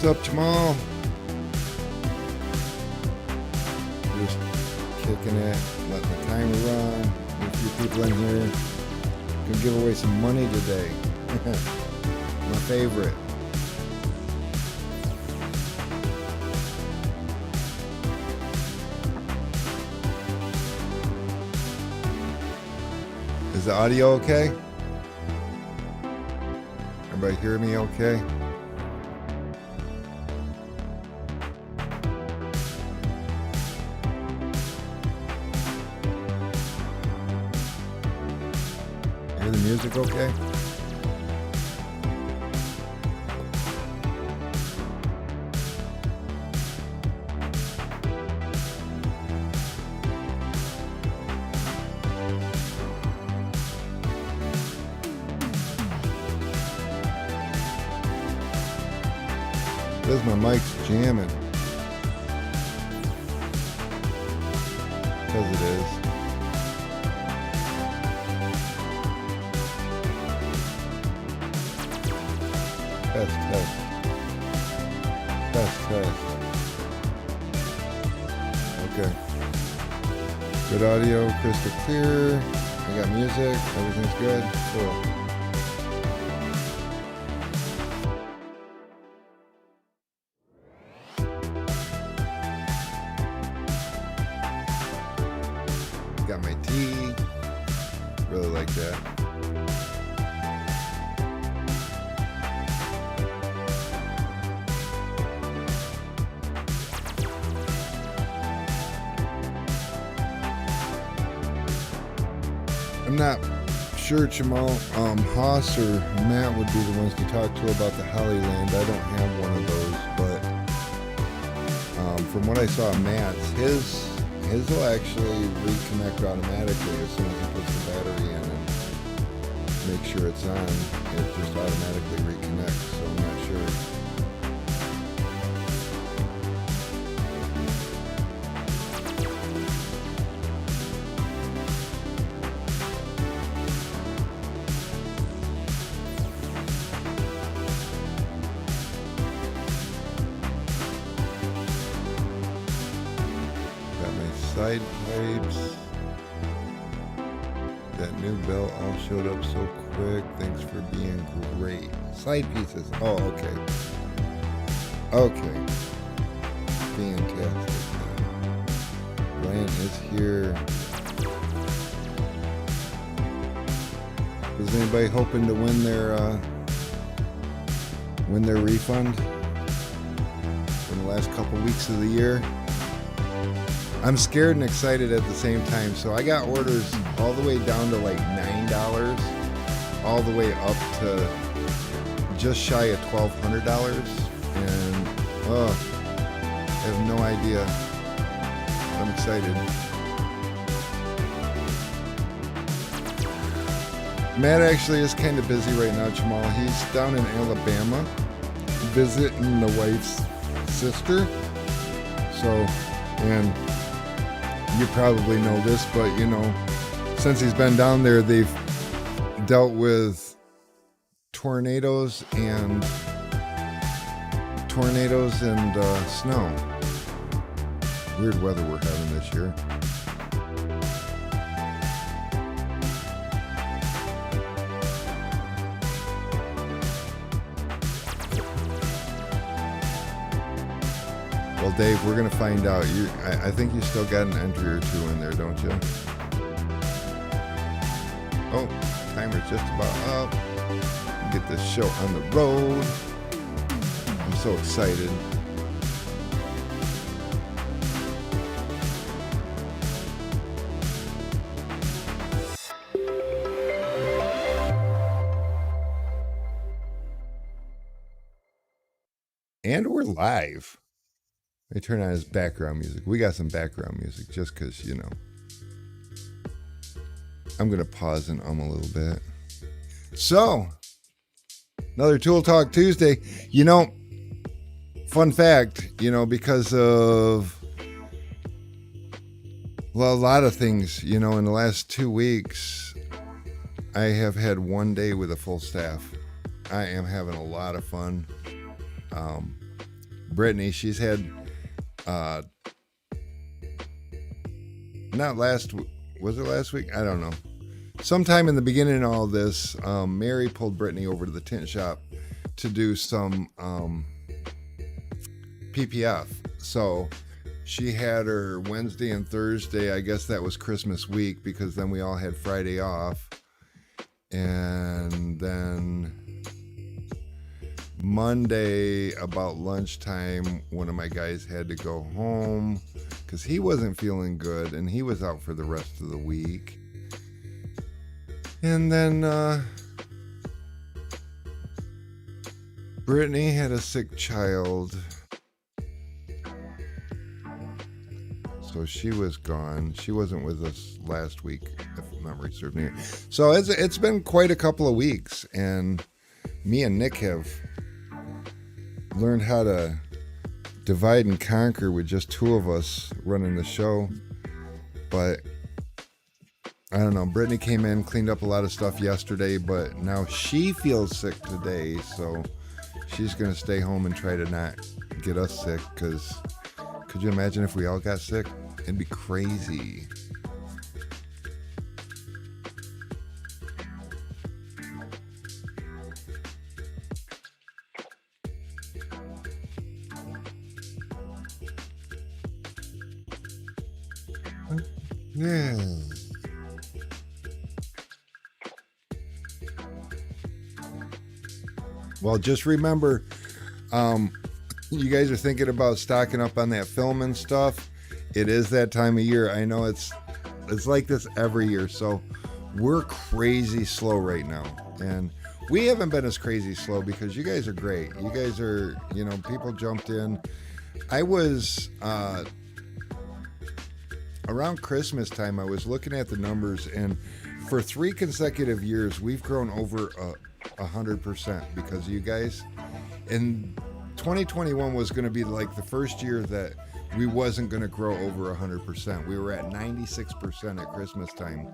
up, Jamal? Just kicking it, letting the timer run. A few people in here. Gonna give away some money today. My favorite. Is the audio okay? Everybody hear me okay? Hear the music okay? Because my mic's jamming. Because it is. Test. Okay. Good audio, crystal clear. I got music. Everything's good. Cool. Got my tea. Really like that. I'm not sure, Jamal. Haas or Matt would be the ones to talk to about the Hollyland. I don't have one of those, but from what I saw, Matt's his will actually reconnect automatically as soon as he puts the battery in and make sure it's on. It just automatically reconnects, so I'm not sure. Side pipes. That new belt all showed up so quick. Thanks for being great. Side pieces. Oh, okay. Okay. Fantastic. Brian is here. Is anybody hoping to win their refund from the last couple weeks of the year? I'm scared and excited at the same time. So I got orders all the way down to like $9, all the way up to just shy of $1,200. And I have no idea. I'm excited. Matt actually is kind of busy right now, Jamal. He's down in Alabama visiting the wife's sister. So, and you probably know this, but you know, since he's been down there, they've dealt with tornadoes and snow. Weird weather we're having this year. Well, Dave, we're going to find out. I think you still got an entry or two in there, don't you? Oh, timer's just about up. Get this show on the road. I'm so excited. And we're live. They turn on his background music. We got some background music just because, you know. I'm going to pause and a little bit. So, another Tool Talk Tuesday. You know, fun fact, you know, because of a lot of things, you know, in the last 2 weeks, I have had one day with a full staff. I am having a lot of fun. Brittany. She's had, was it last week? I don't know. Sometime in the beginning of all this, Mary pulled Brittany over to the tint shop to do some PPF. So she had her Wednesday and Thursday. I guess that was Christmas week because then we all had Friday off. And then Monday about lunchtime, one of my guys had to go home because he wasn't feeling good and he was out for the rest of the week. And then Brittany had a sick child, so she was gone. She wasn't with us last week, if memory serves me. So it's been quite a couple of weeks, and me and Nick have learned how to divide and conquer with just two of us running the show. But I don't know. Brittany came in, cleaned up a lot of stuff yesterday, but now she feels sick today, so she's going to stay home and try to not get us sick, because could you imagine if we all got sick? It'd be crazy. Yeah. Well, just remember, you guys are thinking about stocking up on that film and stuff. It is that time of year. I know it's like this every year. So we're crazy slow right now. And we haven't been as crazy slow because you guys are great. You guys are, people jumped in. I was, around Christmas time, I was looking at the numbers, and for 3 consecutive years, we've grown over 100% because of you guys. And 2021 was going to be like the first year that we wasn't going to grow over 100%. We were at 96% at Christmas time,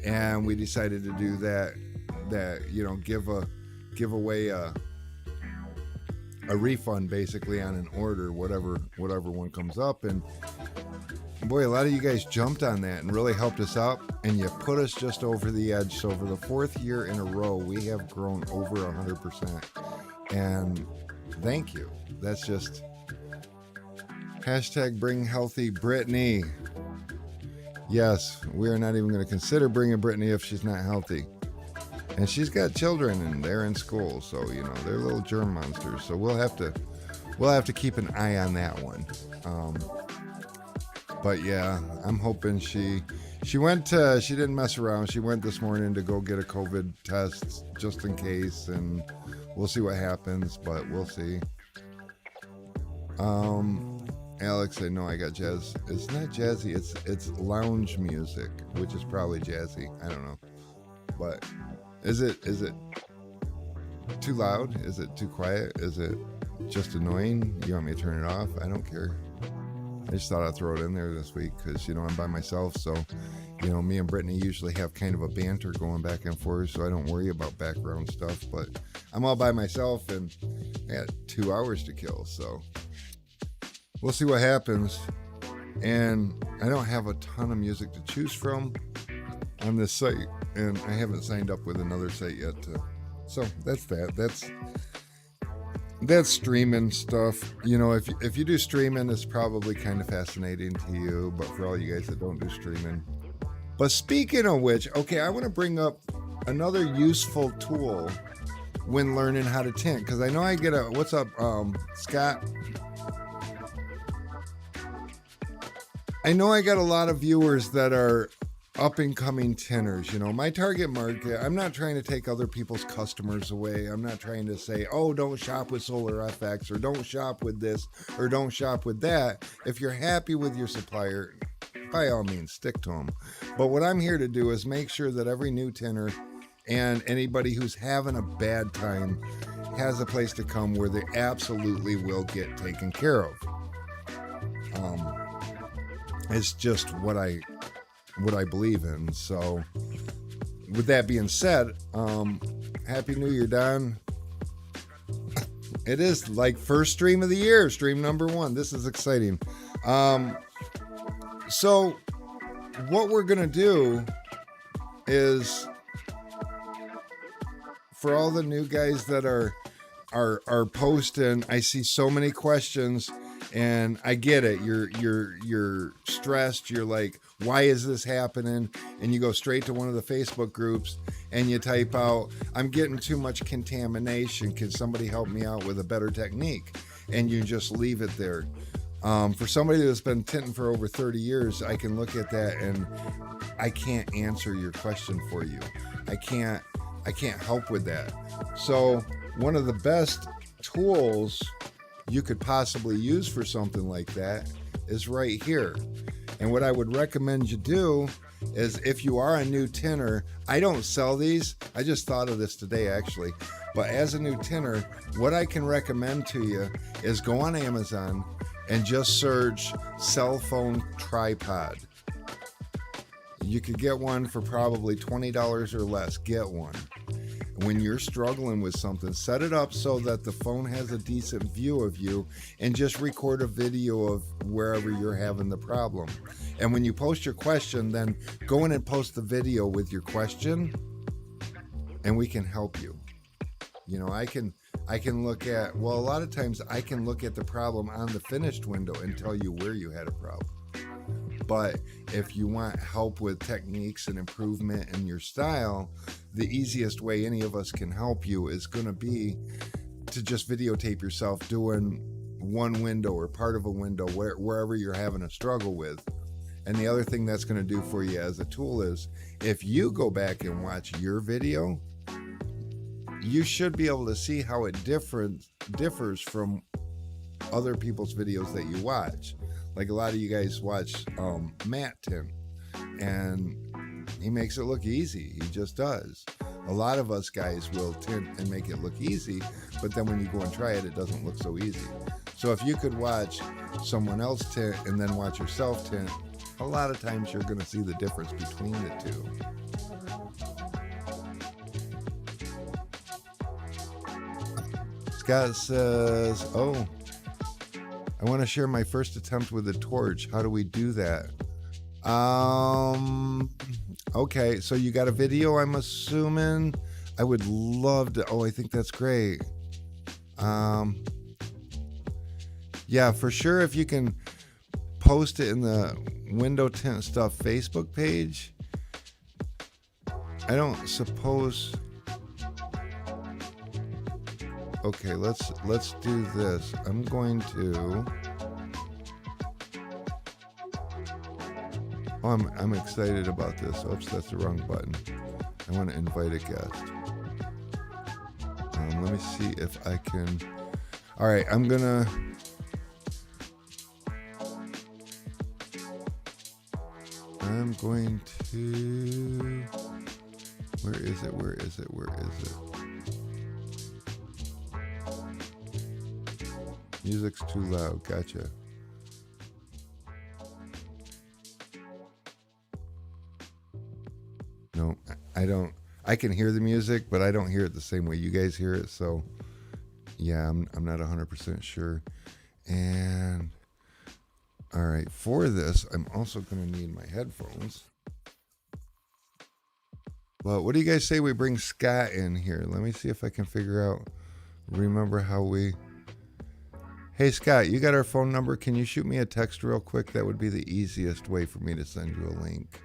and we decided to do that give away a refund basically on an order, whatever one comes up. And boy, a lot of you guys jumped on that and really helped us out, and you put us just over the edge. So for the 4th year in a row, we have grown over 100%. And thank you. That's just #bring healthy Brittany. Yes, we are not even going to consider bringing Brittany if she's not healthy. And she's got children and they're in school, so they're little germ monsters. So we'll have to keep an eye on that one. But yeah, I'm hoping she didn't mess around. She went this morning to go get a COVID test just in case, and we'll see what happens, but we'll see. Alex, I know I got jazz. It's not jazzy, it's lounge music, which is probably jazzy. I don't know. But is it too loud? Is it too quiet? Is it just annoying? You want me to turn it off? I don't care. I just thought I'd throw it in there this week because, I'm by myself. So, me and Brittany usually have kind of a banter going back and forth, so I don't worry about background stuff. But I'm all by myself and I got 2 hours to kill. So we'll see what happens. And I don't have a ton of music to choose from on this site. And I haven't signed up with another site yet. So that's that. That's streaming stuff. If you do streaming, it's probably kind of fascinating to you, but for all you guys that don't do streaming. But speaking of which, okay, I want to bring up another useful tool when learning how to tint, because I know I get what's up, Scott? I know I got a lot of viewers that are up-and-coming tinters. My target market, I'm not trying to take other people's customers away. I'm not trying to say, oh, don't shop with Solar FX, or don't shop with this, or don't shop with that. If you're happy with your supplier, by all means, stick to them. But what I'm here to do is make sure that every new tinter and anybody who's having a bad time has a place to come where they absolutely will get taken care of. It's just what I believe in. So with that being said, Happy New Year, Don. It is like first stream of the year, stream number 1. This is exciting. So what we're going to do is, for all the new guys that are posting, I see so many questions, and I get it. You're stressed. You're like, why is this happening? And you go straight to one of the Facebook groups and you type out, I'm getting too much contamination. Can somebody help me out with a better technique? And you just leave it there. For somebody that's been tinting for over 30 years, I can look at that and I can't answer your question for you. I can't help with that. So one of the best tools you could possibly use for something like that is right here. And what I would recommend you do is, if you are a new tinner, I don't sell these. I just thought of this today, actually. But as a new tinner, what I can recommend to you is go on Amazon and just search cell phone tripod. You could get one for probably $20 or less. Get one. When you're struggling with something, set it up so that the phone has a decent view of you, and just record a video of wherever you're having the problem. And when you post your question, then go in and post the video with your question, and we can help you. You know, I can look at, well, a lot of times I can look at the problem on the finished window and tell you where you had a problem. But if you want help with techniques and improvement in your style, the easiest way any of us can help you is going to be to just videotape yourself doing one window or part of a window wherever you're having a struggle with. And the other thing that's going to do for you as a tool is, if you go back and watch your video, you should be able to see how it differs from other people's videos that you watch. Like a lot of you guys watch Matt tint, and he makes it look easy. He just does. A lot of us guys will tint and make it look easy, but then when you go and try it, it doesn't look so easy. So if you could watch someone else tint and then watch yourself tint, a lot of times you're going to see the difference between the two. Scott says, oh, I want to share my first attempt with a torch. How do we do that? Okay, so you got a video, I'm assuming. I would love to. Oh, I think that's great. Yeah, for sure. If you can post it in the Window Tint Stuff Facebook page. I don't suppose. Okay, let's do this. I'm going to. Oh, I'm excited about this. Oops, that's the wrong button. I want to invite a guest. Let me see if I can. All right, I'm going to. Where is it? Music's too loud. Gotcha. No, I don't. I can hear the music, but I don't hear it the same way you guys hear it. So, yeah, I'm not 100% sure. And all right, for this, I'm also going to need my headphones. Well, what do you guys say we bring Scott in here? Let me see if I can figure out. Remember how we. Hey, Scott, you got our phone number? Can you shoot me a text real quick? That would be the easiest way for me to send you a link.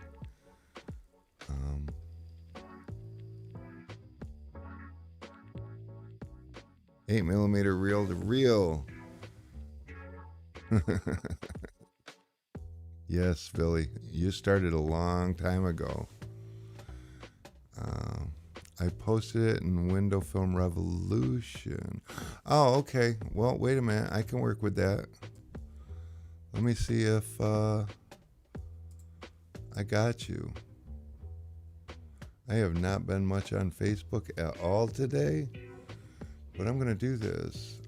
8mm reel to reel. Yes, Billy, you started a long time ago. I posted it in Window Film Revolution. Oh, okay. Well, wait a minute. I can work with that. Let me see if I got you. I have not been much on Facebook at all today, but I'm going to do this.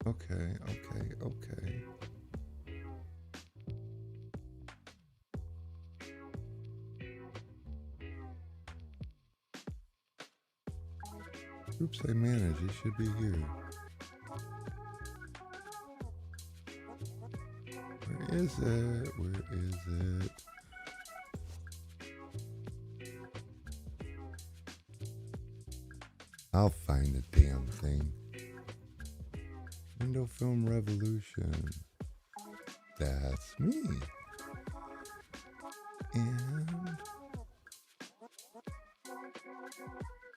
Okay. Groups I manage, it should be here. Where is it? Where is it? I'll find the damn thing. Window Film Revolution. That's me. And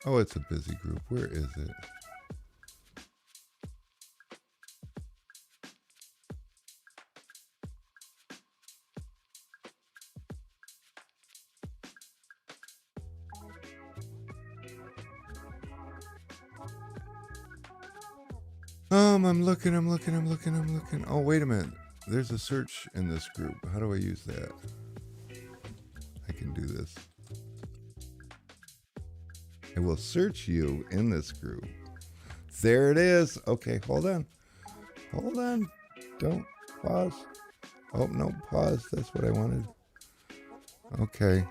oh, it's a busy group. Where is it? I'm looking. Oh, wait a minute. There's a search in this group. How do I use that? I can do this. I will search you in this group. There it is. Okay, hold on. Don't pause. Oh, no, pause. That's what I wanted. Okay.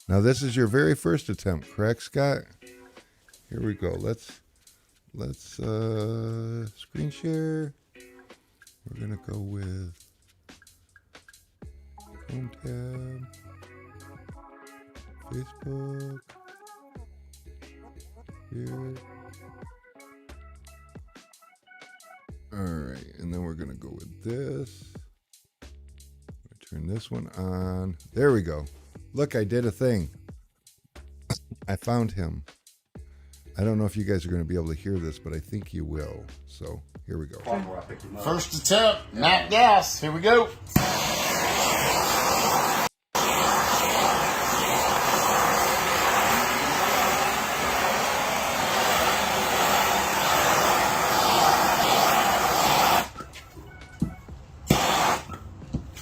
Now, this is your very first attempt, correct, Scott? Here we go. Let's screen share. We're gonna go with Home tab, Facebook, here. All right, and then we're gonna go with this. Turn this one on. There we go. Look, I did a thing. I found him. I don't know if you guys are going to be able to hear this, but I think you will. So here we go. First attempt, Matt Gas. Here we go.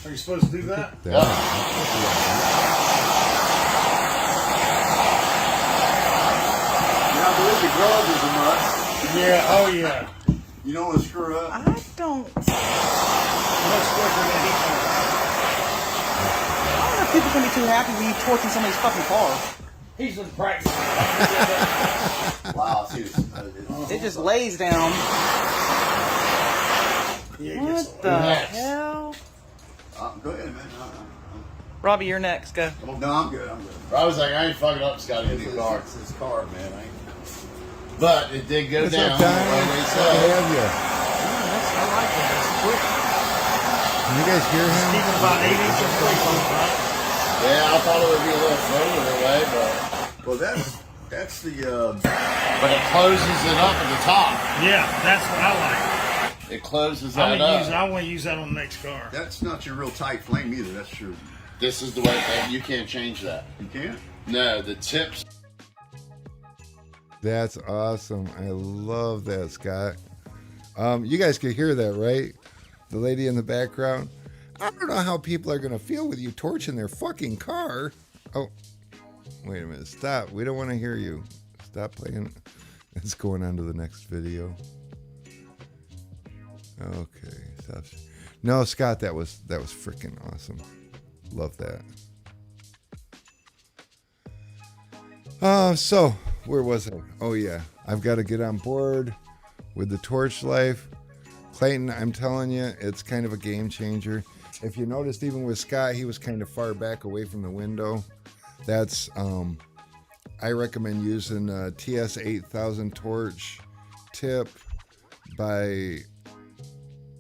Are you supposed to do that? Yeah. The glove is a must. Yeah, oh yeah. You don't want to screw up. I don't. Much quicker than anything. I don't know if people can be too happy when you torching somebody's fucking car. He's been practicing. Wow, seriously. It just lays down. Yeah, What the hell? Go ahead, man. Robbie, you're next. Go. No, I'm good. I was like, I ain't fucking up Scotty in the car. It's his car, man. But it did go What's down. up, Don? Like they Good to said. have you. I like that. It's quick. Can you guys hear him? Even about 8 inches away from it, right? Yeah, I thought it would be a little further away, but Well, that's the. but it closes it up at the top. Yeah, that's what I like. It closes I that up. want to use that on the next car. That's not your real tight flame either. That's your. This is the way you can't change that. You can't. No, the tips. That's awesome. I love that, Scott. You guys can hear that, right? The lady in the background. I don't know how people are going to feel with you torching their fucking car. Oh, wait a minute. Stop. We don't want to hear you. Stop playing. It's going on to the next video. Okay. Stop. No, Scott, that was freaking awesome. Love that. So where was I? Oh yeah, I've got to get on board with the torch life. Clayton, I'm telling you, it's kind of a game changer. If you noticed, even with Scott, he was kind of far back away from the window. That's I recommend using TS 8000 torch tip by,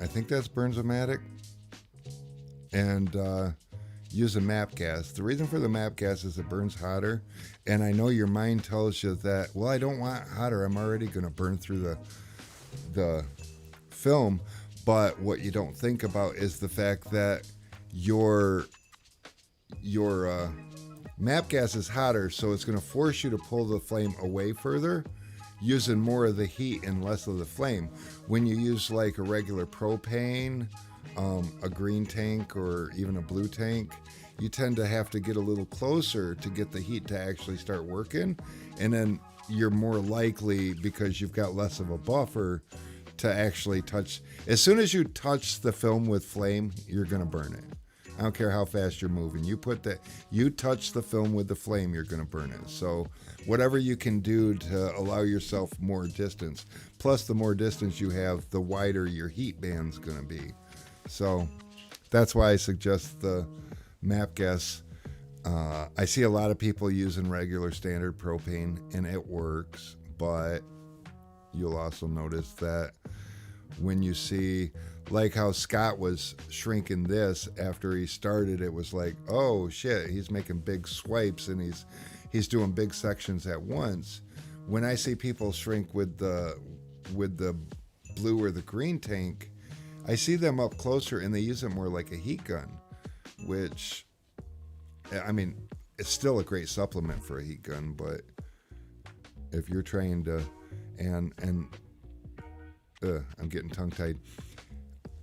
I think that's Burns-O-Matic, and use a map gas. The reason for the map gas is it burns hotter, and I know your mind tells you that, well, I don't want hotter, I'm already going to burn through the film. But what you don't think about is the fact that your map gas is hotter, so it's going to force you to pull the flame away further, using more of the heat and less of the flame. When you use like a regular propane, a green tank, or even a blue tank, you tend to have to get a little closer to get the heat to actually start working, and then you're more likely, because you've got less of a buffer, to actually touch. As soon as you touch the film with flame, you're going to burn it. I don't care how fast you're moving. You touch the film with the flame, you're going to burn it. So whatever you can do to allow yourself more distance. Plus, the more distance you have, the wider your heat band's going to be. So that's why I suggest the map gas. I see a lot of people using regular standard propane, and it works. But you'll also notice that when you see, like how Scott was shrinking this after he started, it was like, oh shit, he's making big swipes and he's doing big sections at once. When I see people shrink with the blue or the green tank, I see them up closer and they use it more like a heat gun, which, I mean, it's still a great supplement for a heat gun, but if you're trying to, I'm getting tongue-tied.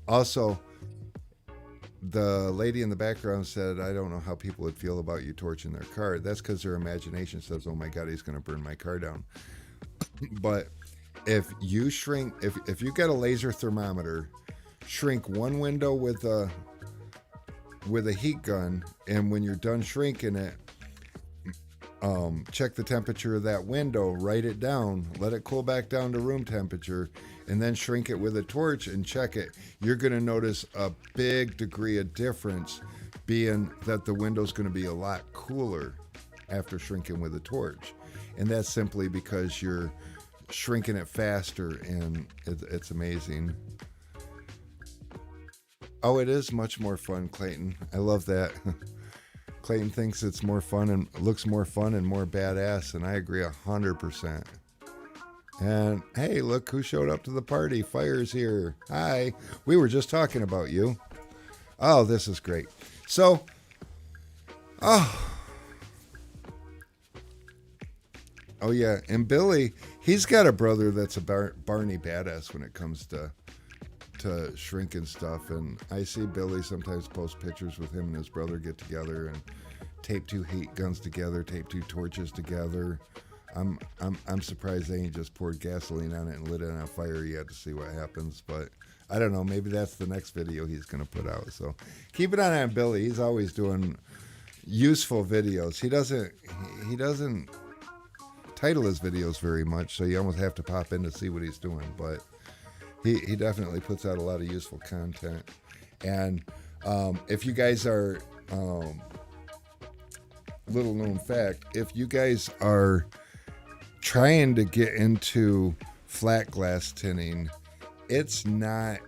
Also, the lady in the background said, I don't know how people would feel about you torching their car. That's because their imagination says, oh my God, he's going to burn my car down. But if you shrink, if you get a laser thermometer, shrink one window with a heat gun, and when you're done shrinking it, check the temperature of that window, write it down, let it cool back down to room temperature, and then shrink it with a torch and check it. You're going to notice a big degree of difference, being that the window's going to be a lot cooler after shrinking with a torch. And that's simply because you're shrinking it faster, and it's amazing. Oh, it is much more fun, Clayton. I love that. Clayton thinks it's more fun and looks more fun and more badass, and I agree 100%. And hey, look who showed up to the party. Fire's here. Hi. We were just talking about you. Oh, this is great. So, oh yeah, and Billy, he's got a brother that's a Barney badass when it comes to shrinking stuff, and I see Billy sometimes post pictures with him and his brother get together and tape 2 heat guns together, tape 2 torches together. I'm surprised they ain't just poured gasoline on it and lit it on fire yet to see what happens, but I don't know, maybe that's the next video he's gonna put out. So keep it on Billy. He's always doing useful videos. He doesn't title his videos very much, so you almost have to pop in to see what he's doing, but he definitely puts out a lot of useful content. And if you guys are, little known fact, if you guys are trying to get into flat glass tinning, it's not,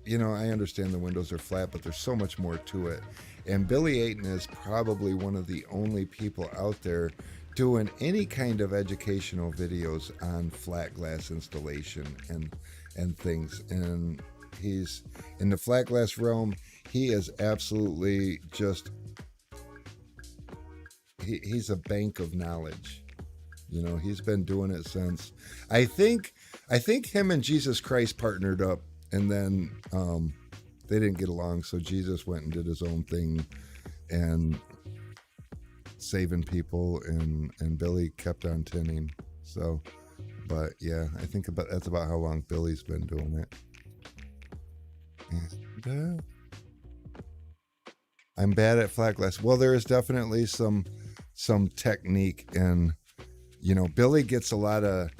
I understand the windows are flat, but there's so much more to it. And Billy Ayton is probably one of the only people out there doing any kind of educational videos on flat glass installation and things. And he's in the flat glass realm. He is absolutely just, he's a bank of knowledge. He's been doing it since, I think him and Jesus Christ partnered up, and then they didn't get along, so Jesus went and did his own thing and saving people, and Billy kept on tinning. So, but yeah, I think that's about how long Billy's been doing it. And, I'm bad at flat glass. Well, there is definitely some technique, and Billy gets a lot of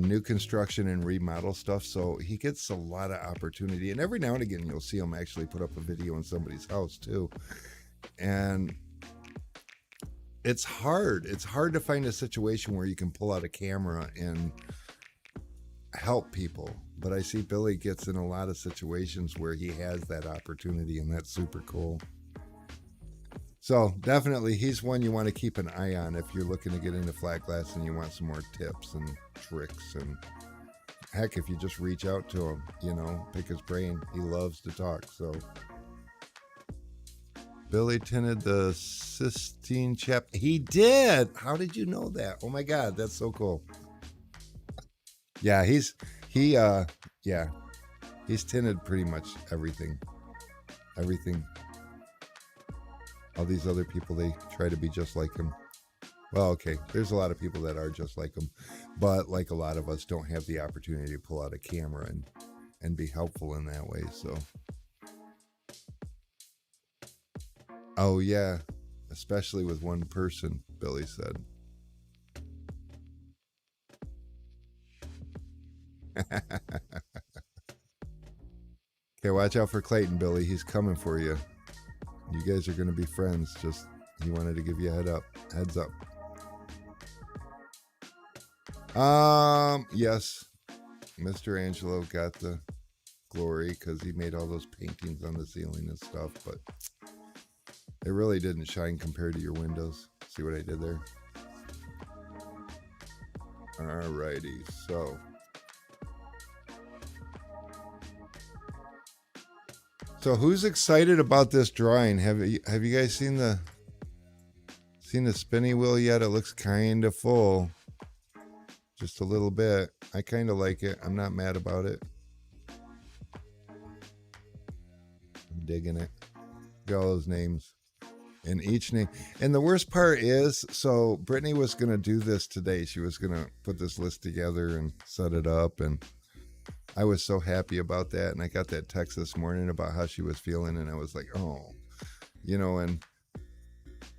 new construction and remodel stuff, so he gets a lot of opportunity. And every now and again, you'll see him actually put up a video in somebody's house too. And it's hard. It's hard to find a situation where you can pull out a camera and help people. But I see Billy gets in a lot of situations where he has that opportunity, and that's super cool. So definitely he's one you want to keep an eye on if you're looking to get into flat glass and you want some more tips and tricks. And heck, if you just reach out to him, pick his brain. He loves to talk. So Billy tinted the Sistine Chapel. He did. How did you know that? Oh my God, that's so cool. Yeah, he's tinted pretty much everything. All these other people, they try to be just like him. Well, okay, there's a lot of people that are just like him, but like a lot of us don't have the opportunity to pull out a camera and be helpful in that way. So Oh, yeah. Especially with one person, Billy said. Okay, watch out for Clayton, Billy. He's coming for you. You guys are going to be friends. Just, he wanted to give you a heads up. Yes. Mr. Angelo got the glory because he made all those paintings on the ceiling and stuff, but it really didn't shine compared to your windows. See what I did there? Alrighty, so who's excited about this drawing? Have you guys seen the spinning wheel yet? It looks kind of full, just a little bit. I kind of like it. I'm not mad about it. I'm digging it. Got all those names. And each name. And the worst part is, so Brittany was going to do this today. She was going to put this list together and set it up. And I was so happy about that. And I got that text this morning about how she was feeling. And I was like, oh, you know, and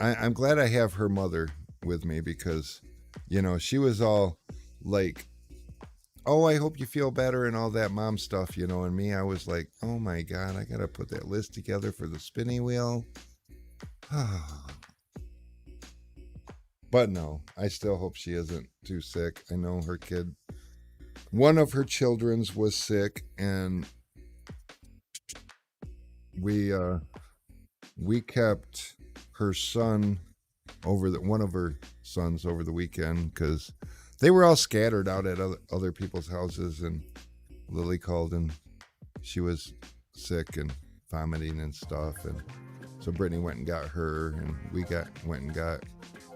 I'm glad I have her mother with me because, you know, she was all like, oh, I hope you feel better and all that mom stuff, you know. And me, I was like, oh my God, I got to put that list together for the spinning wheel. But no, I still hope she isn't too sick. I know her kid, one of her children's was sick, and we kept her son one of her sons over the weekend because they were all scattered out at other people's houses, and Lily called and she was sick and vomiting and stuff, and so Brittany went and got her, and we went and got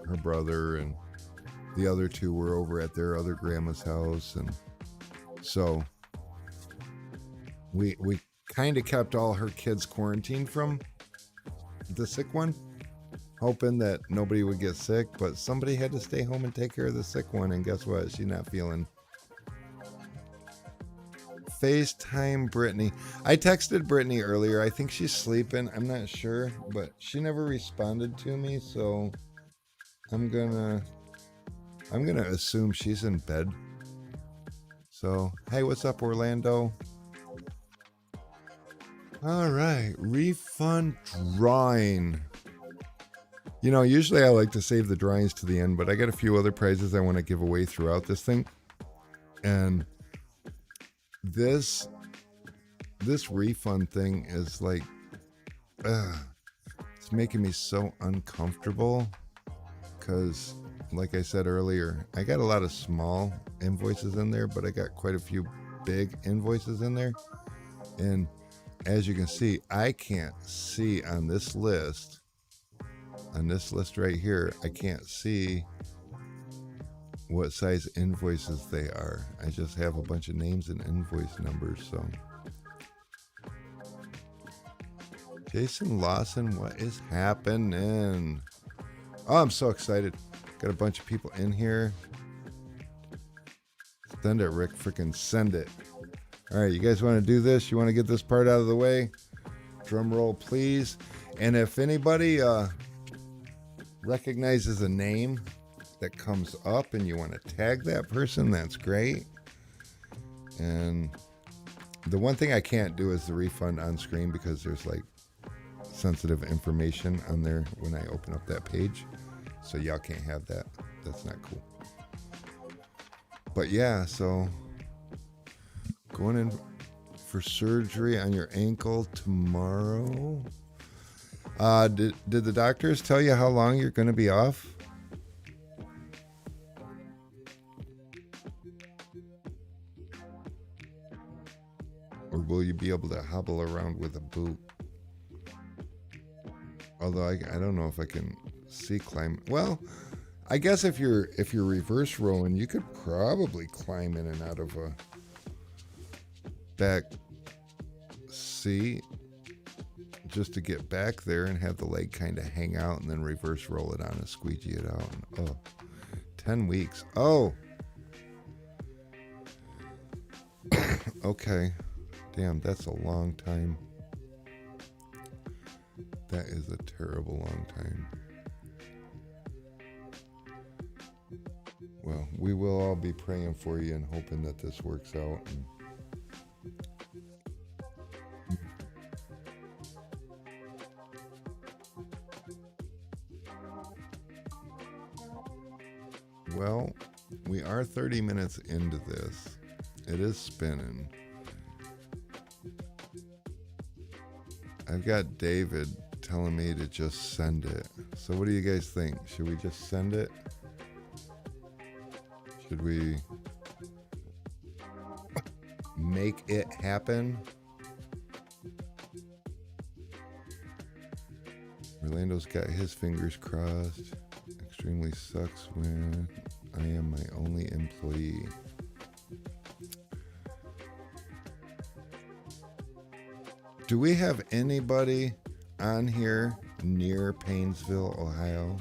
her brother, and the other two were over at their other grandma's house, and so we kind of kept all her kids quarantined from the sick one, hoping that nobody would get sick, but somebody had to stay home and take care of the sick one, and guess what? She's not feeling. FaceTime Brittany. I texted Brittany earlier. I think she's sleeping. I'm not sure, but she never responded to me, so I'm gonna assume she's in bed. So, hey, what's up, Orlando? All right, refund drawing. You know, usually I like to save the drawings to the end, but I got a few other prizes I want to give away throughout this thing. And this refund thing is like, it's making me so uncomfortable because, like I said earlier, I got a lot of small invoices in there, but I got quite a few big invoices in there. And as you can see, I can't see on this list right here, I can't see what size invoices they are. I just have a bunch of names and invoice numbers. So Jason Lawson, what is happening? Oh, I'm so excited. Got a bunch of people in here. Send it, Rick. Freaking send it. All right, you guys want to do this? You want to get this part out of the way? Drum roll, please. And if anybody recognizes a name that comes up and you want to tag that person, that's great. And the one thing I can't do is the refund on screen because there's like sensitive information on there when I open up that page. So y'all can't have that. That's not cool. But yeah, so going in for surgery on your ankle tomorrow. Did the doctors tell you how long you're going to be off? Or will you be able to hobble around with a boot? Although I don't know if I can see climb. Well, I guess if you're reverse rolling, you could probably climb in and out of a back seat just to get back there and have the leg kind of hang out and then reverse roll it on and squeegee it out. And, 10 weeks. Oh. Okay. Damn, that's a long time. That is a terrible long time. Well, we will all be praying for you and hoping that this works out. Well, we are 30 minutes into this. It is spinning. I've got David telling me to just send it. So what do you guys think? Should we just send it? Should we make it happen? Orlando's got his fingers crossed. Extremely sucks when I am my only employee. Do we have anybody on here near Painesville, Ohio?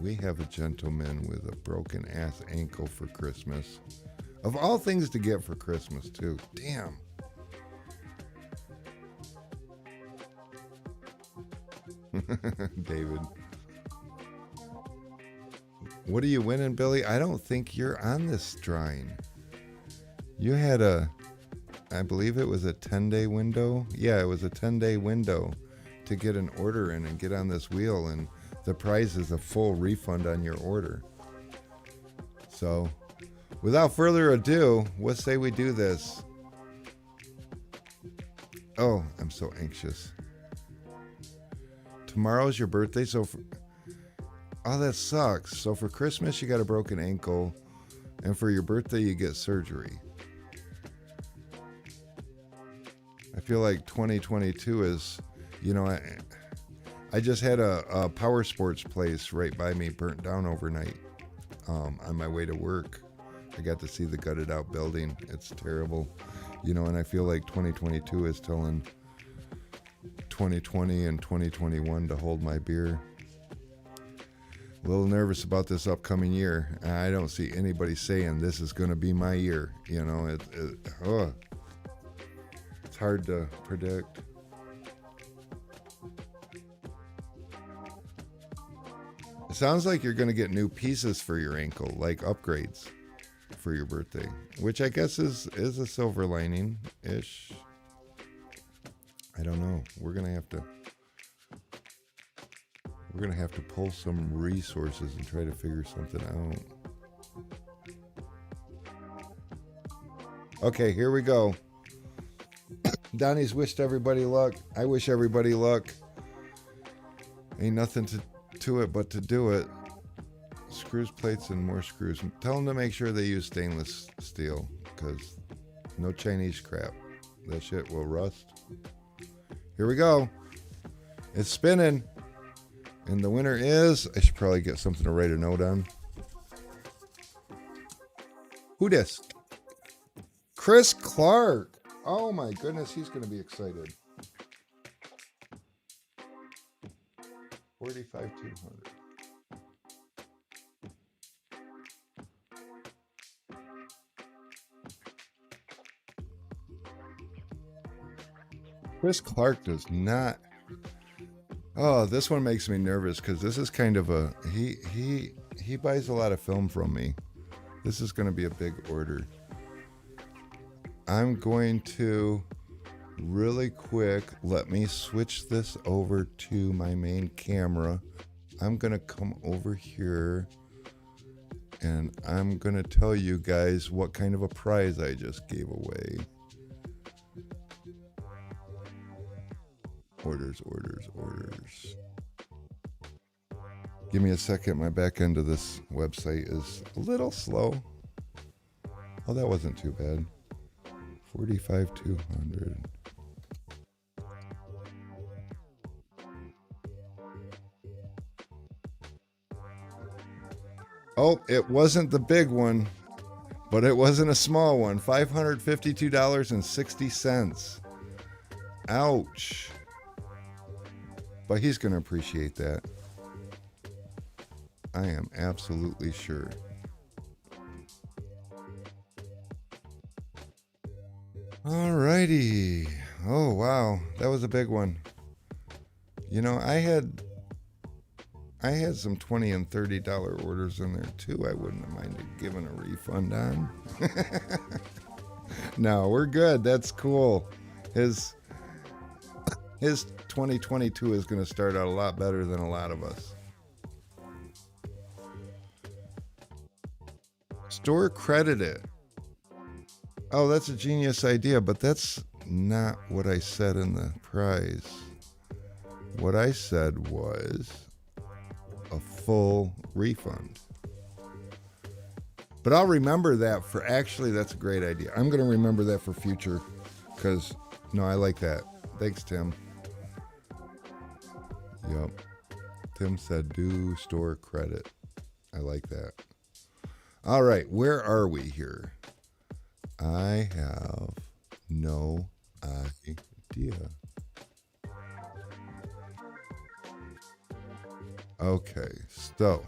We have a gentleman with a broken ass ankle for Christmas. Of all things to get for Christmas, too. Damn. David. What are you winning, Billy? I don't think you're on this drawing. You had I believe it was a 10-day window. Yeah, it was a 10-day window to get an order in and get on this wheel, and the prize is a full refund on your order. So, without further ado, what say we do this? Oh, I'm so anxious. Tomorrow's your birthday, so oh, that sucks. So for Christmas, you got a broken ankle, and for your birthday, you get surgery. I feel like 2022 is, you know, I just had a power sports place right by me burnt down overnight on my way to work. I got to see the gutted out building. It's terrible, you know, and I feel like 2022 is telling 2020 and 2021 to hold my beer. A little nervous about this upcoming year. I don't see anybody saying this is going to be my year. You know, it's hard to predict. It sounds like you're going to get new pieces for your ankle, like upgrades for your birthday, which I guess is a silver lining-ish. I don't know. We're going to have to pull some resources and try to figure something out. Okay, here we go. Donnie's wished everybody luck. I wish everybody luck. Ain't nothing to it but to do it. Screws, plates, and more screws. Tell them to make sure they use stainless steel, because no Chinese crap. That shit will rust. Here we go. It's spinning. And the winner is, I should probably get something to write a note on. Who dis? Chris Clark. Oh my goodness, he's going to be excited. 45,200. Chris Clark does not. Oh, this one makes me nervous because this is kind of a he buys a lot of film from me. This is going to be a big order. I'm going to really quick let me switch this over to my main camera. I'm going to come over here and I'm going to tell you guys what kind of a prize I just gave away. Orders. Give me a second. My back end of this website is a little slow. Oh, that wasn't too bad. 45,200. Oh, it wasn't the big one, but it wasn't a small one. $552.60. Ouch. But he's going to appreciate that. I am absolutely sure. Alrighty. Oh, wow. That was a big one. You know, I had some $20 and $30 orders in there too. I wouldn't have minded giving a refund on. No, we're good. That's cool. His 2022 is going to start out a lot better than a lot of us. Store credit it. Oh, that's a genius idea, but that's not what I said in the prize. What I said was a full refund. But I'll remember that for, actually, that's a great idea. I'm going to remember that for future because, no, I like that. Thanks, Tim. Yep. Tim said do store credit. I like that. All right, where are we here? I have no idea. Okay, so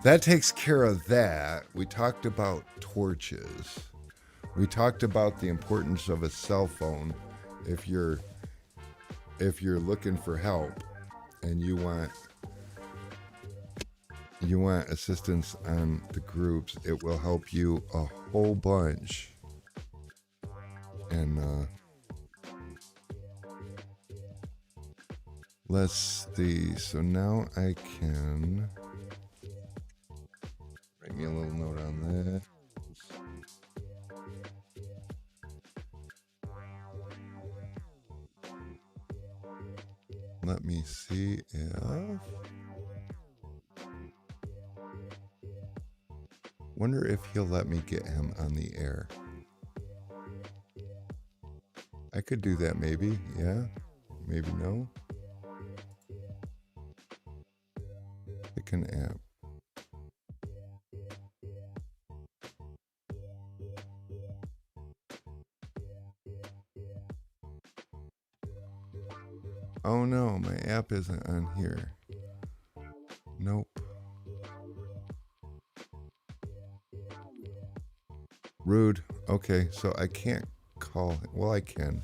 that takes care of that. We talked about torches. We talked about the importance of a cell phone if you're looking for help and you want assistance on the groups. It will help you a whole bunch. And let's see. So now I can write me a little note on that. Let me see if... Wonder if he'll let me get him on the air. I could do that maybe, yeah. Maybe no. Pick an app. Oh no, my app isn't on here. Nope. Rude. Okay, so I can't call. Well, I can.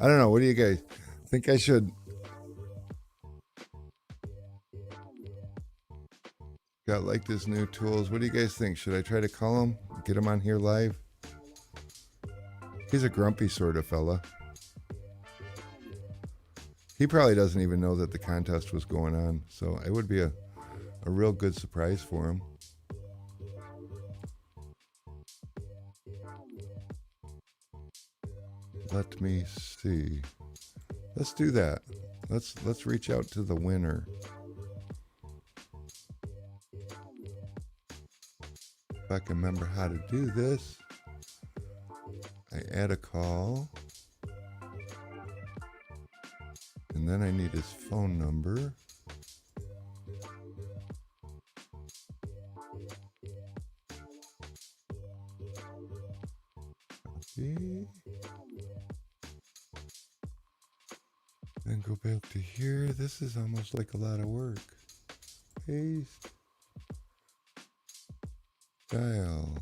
I don't know. What do you guys think I should? Got like this new tools. What do you guys think? Should I try to call him? Get him on here live? He's a grumpy sort of fella. He probably doesn't even know that the contest was going on. So it would be a real good surprise for him. Let me see. Let's do that. Let's reach out to the winner. If I can remember how to do this, I add a call. And then I need his phone number. Copy. Then go back to here. This is almost like a lot of work. Paste. Dial.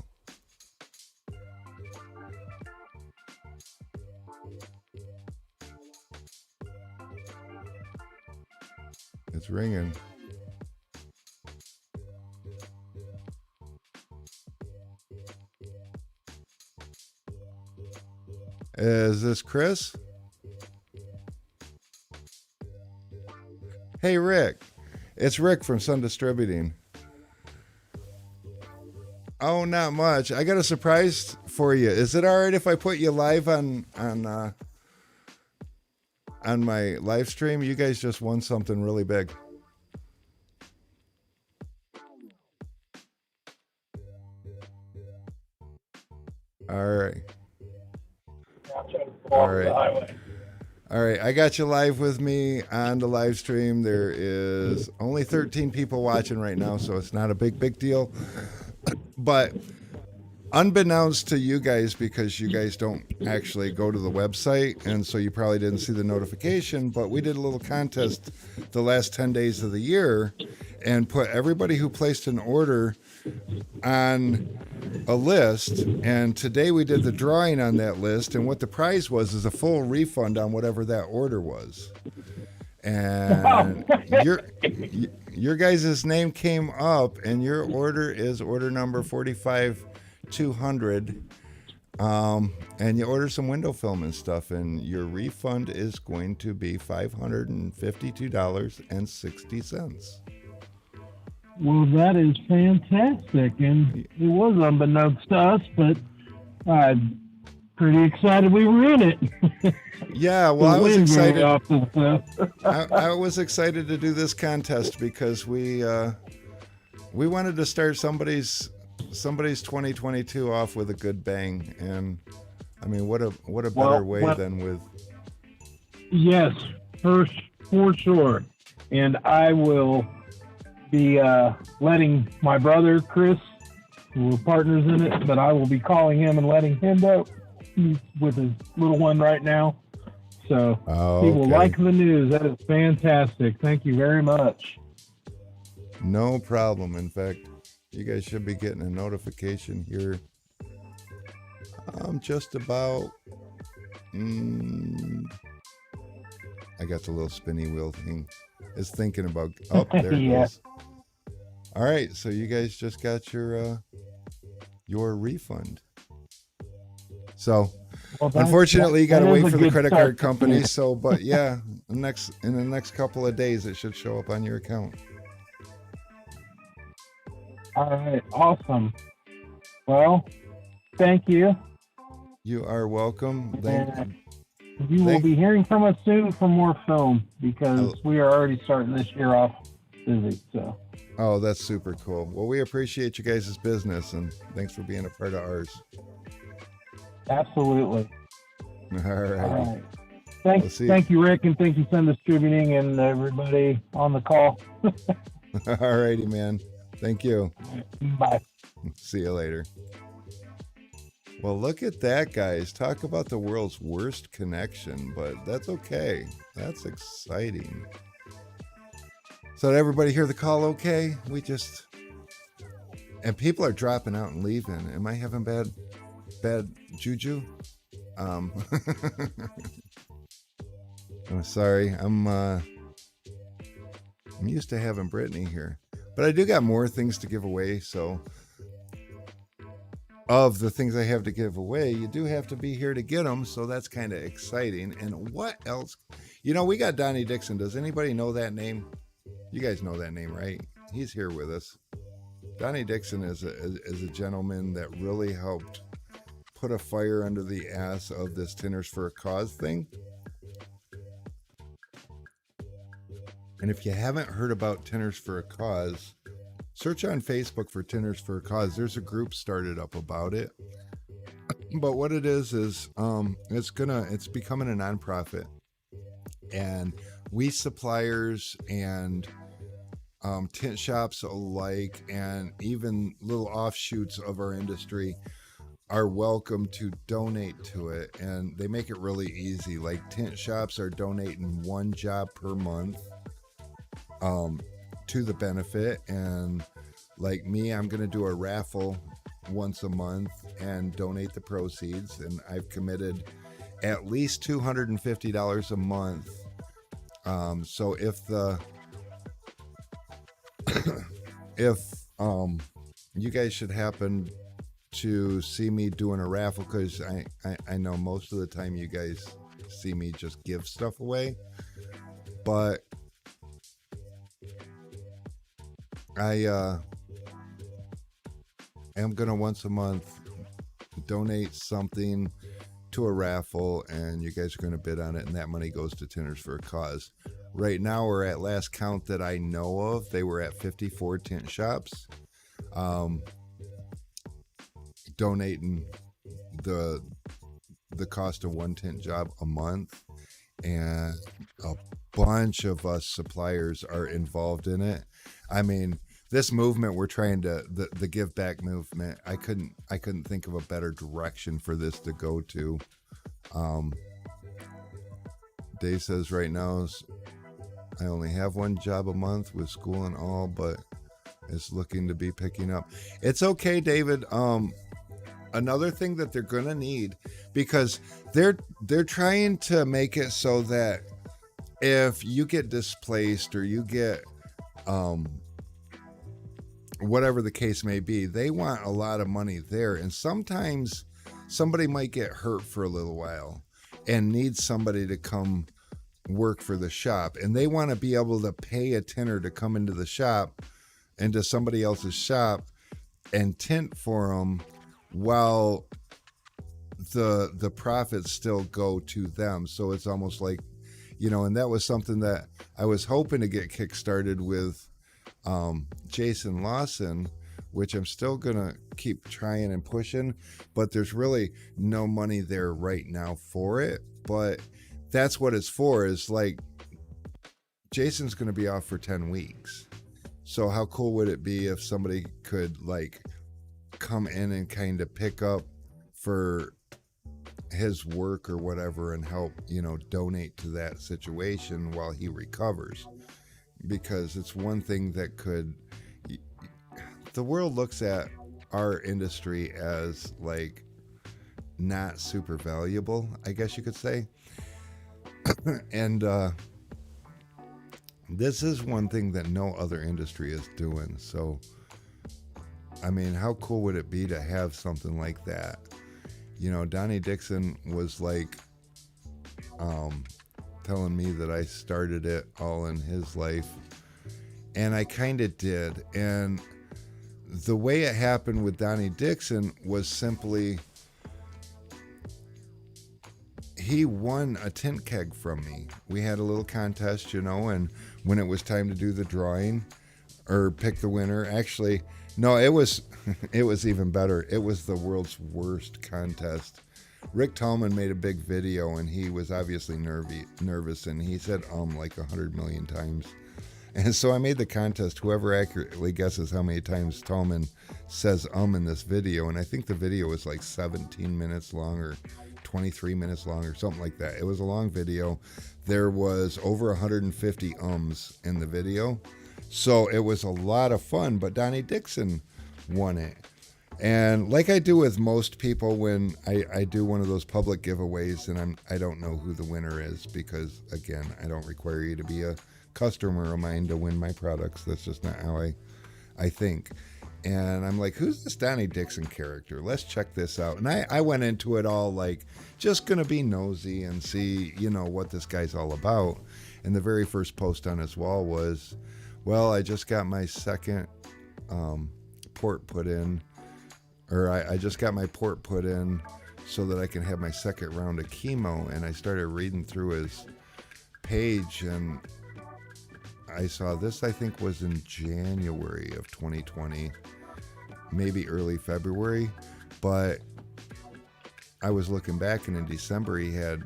It's ringing. Is this Chris? Hey, Rick. It's Rick from Sun Distributing. Oh, not much. I got a surprise for you. Is it all right if I put you live on my live stream? You guys just won something really big. All right. All right. All right. I got you live with me on the live stream. There is only 13 people watching right now, so it's not a big deal. But unbeknownst to you guys, because you guys don't actually go to the website, and so you probably didn't see the notification, but we did a little contest the last 10 days of the year and put everybody who placed an order on a list, and today we did the drawing on that list, and what the prize was is a full refund on whatever that order was. And your guys' name came up, and your order is order number 45200, and you order some window film and stuff, and your refund is going to be $552.60. Well, that is fantastic, and it was unbeknownst to us, but I'm pretty excited we were in it. Yeah, well, I was excited. I I was excited to do this contest because we wanted to start somebody's 2022 off with a good bang, and I mean, what a better way than with. Yes, for sure, and I will be letting my brother Chris, who are partners in it, but I will be calling him and letting him know. He's with his little one right now, so he will like the news. That is fantastic. Thank you very much. No problem. In fact, you guys should be getting a notification here. Just about. I got the little spinny wheel thing. It's thinking about. Oh, there it goes. All right, so you guys just got your refund. So, unfortunately, you got to wait for the credit card company. So, but yeah, in the next couple of days, it should show up on your account. All right, awesome. Well, thank you. You are welcome. You will be hearing from us soon for more film because we are already starting this year off busy. So. Oh, that's super cool. Well, we appreciate you guys' business, and thanks for being a part of ours. Absolutely. All right. Thank you, Rick, and thank you, Sun Distributing, and everybody on the call. All righty, man. Thank you. Bye. See you later. Well, look at that, guys. Talk about the world's worst connection, but that's okay. That's exciting. So did everybody hear the call okay? And people are dropping out and leaving. Am I having bad juju? I'm sorry. I'm used to having Brittany here. But I do got more things to give away, so of the things I have to give away, you do have to be here to get them, so that's kind of exciting. And what else? We got Donnie Dixon. Does anybody know that name? You guys know that name, right? He's here with us. Donnie Dixon is a gentleman that really helped put a fire under the ass of this Tinners for a Cause thing. And if you haven't heard about Tinners for a Cause, search on Facebook for Tinners for a Cause. There's a group started up about it. But what it is it's becoming a nonprofit. And we suppliers and tint shops alike, and even little offshoots of our industry are welcome to donate to it. And they make it really easy. Like tint shops are donating one job per month to the benefit, and like me, I'm going to do a raffle once a month and donate the proceeds, and I've committed at least $250 a month. So if you guys should happen to see me doing a raffle, because I know most of the time you guys see me just give stuff away, but I am gonna once a month donate something to a raffle, and you guys are gonna bid on it, and that money goes to Tinners for a Cause. Right now, we're at last count that I know of, they were at 54 tint shops donating the cost of one tint job a month, and a bunch of us suppliers are involved in it. I mean, this movement we're trying to the give back movement. I couldn't think of a better direction for this to go to. Dave says right now I only have one job a month with school and all, but it's looking to be picking up. It's okay, David. Another thing that they're gonna need, because they're trying to make it so that if you get displaced or you get whatever the case may be, they want a lot of money there. And sometimes somebody might get hurt for a little while and need somebody to come work for the shop, and they want to be able to pay a tinner to come into the shop, into somebody else's shop, and tint for them while the profits still go to them. So it's almost like, and that was something that I was hoping to get kickstarted with Jason Lawson, which I'm still gonna keep trying and pushing, but there's really no money there right now for it. But that's what it's for, is like Jason's gonna be off for 10 weeks. So how cool would it be if somebody could like come in and kind of pick up for his work or whatever and help, donate to that situation while he recovers? Because it's one thing that the world looks at our industry as like not super valuable, I guess you could say. And this is one thing that no other industry is doing. So, I mean, how cool would it be to have something like that? Donnie Dixon was like telling me that I started it all in his life, and I kind of did. And the way it happened with Donnie Dixon was simply he won a tint keg from me. We had a little contest, and when it was time to do the drawing or pick the winner, actually, no, it was even better. It was the world's worst contest. Rick Tallman made a big video, and he was obviously nervous, and he said like 100 million times. And so I made the contest, whoever accurately guesses how many times Tallman says in this video, and I think the video was like 17 minutes long or 23 minutes long or something like that. It was a long video. There was over 150 in the video. So it was a lot of fun, but Donnie Dixon won it. And like I do with most people when I do one of those public giveaways, and I don't know who the winner is, because again, I don't require you to be a customer of mine to win my products. That's just not how I think. And I'm like, who's this Donnie Dixon character? Let's check this out. And I went into it all like just gonna be nosy and see, what this guy's all about. And the very first post on his wall was, well, I just got my second port put in, or I just got my port put in so that I can have my second round of chemo. And I started reading through his page, and I saw this, I think was in January of 2020, maybe early February, but I was looking back, and in December he had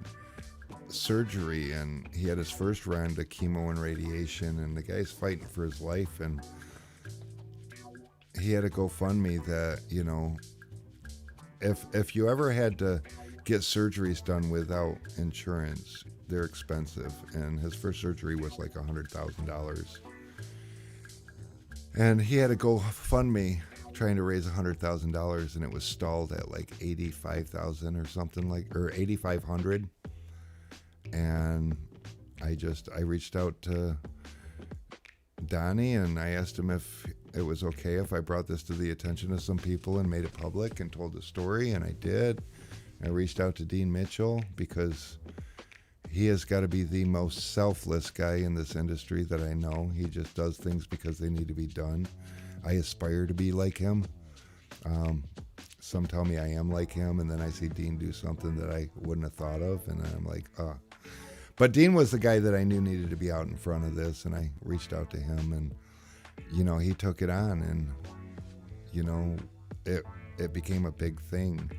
surgery, and he had his first round of chemo and radiation, and the guy's fighting for his life. And he had a GoFundMe that, if you ever had to get surgeries done without insurance, they're expensive. And his first surgery was like $100,000. And he had a GoFundMe trying to raise $100,000, and it was stalled at like 85,000 or something, or 8,500. And I reached out to Donnie, and I asked him if it was okay if I brought this to the attention of some people and made it public and told the story, and I did. I reached out to Dean Mitchell, because he has got to be the most selfless guy in this industry that I know. He just does things because they need to be done. I aspire to be like him. Some tell me I am like him, and then I see Dean do something that I wouldn't have thought of, and I'm like, But Dean was the guy that I knew needed to be out in front of this, and I reached out to him, and, he took it on, and, it became a big thing.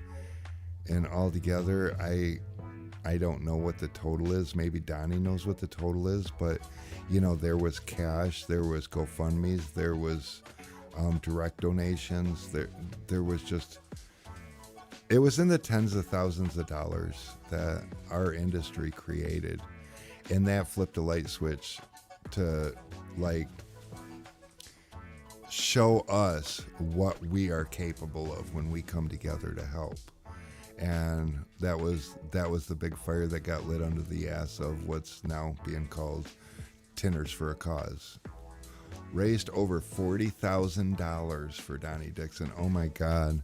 And altogether, I I don't know what the total is. Maybe Donnie knows what the total is, but you know, there was cash, there was GoFundMe's, there was direct donations, there was just, it was in the tens of thousands of dollars that our industry created, and that flipped a light switch to like show us what we are capable of when we come together to help. And that was the big fire that got lit under the ass of what's now being called Tinners for a Cause. Raised over $40,000 for Donnie Dixon. Oh my God.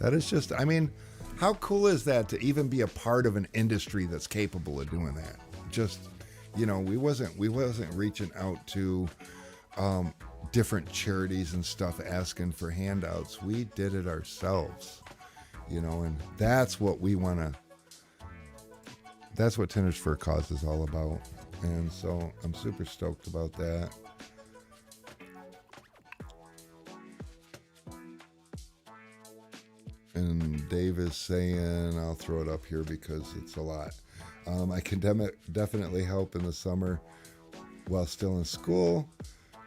That is just, I mean, how cool is that to even be a part of an industry that's capable of doing that? Just, you know, we wasn't reaching out to different charities and stuff asking for handouts. We did it ourselves, you know, and that's what we want to, that's what Tinners for a Cause is all about. And so I'm super stoked about that. And Dave is saying, I'll throw it up here because it's a lot. I can definitely help in the summer while still in school,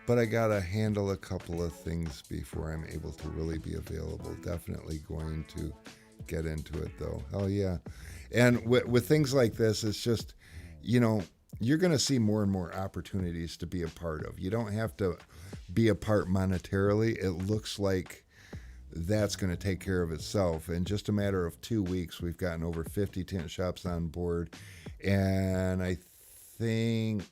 but I got to handle a couple of things before I'm able to really be available. Definitely going to get into it though. Hell yeah. And with things like this, it's just, you know, you're going to see more and more opportunities to be a part of. You don't have to be a part monetarily. It looks like that's going to take care of itself. In just a matter of 2 weeks, we've gotten over 50 tent shops on board, and I think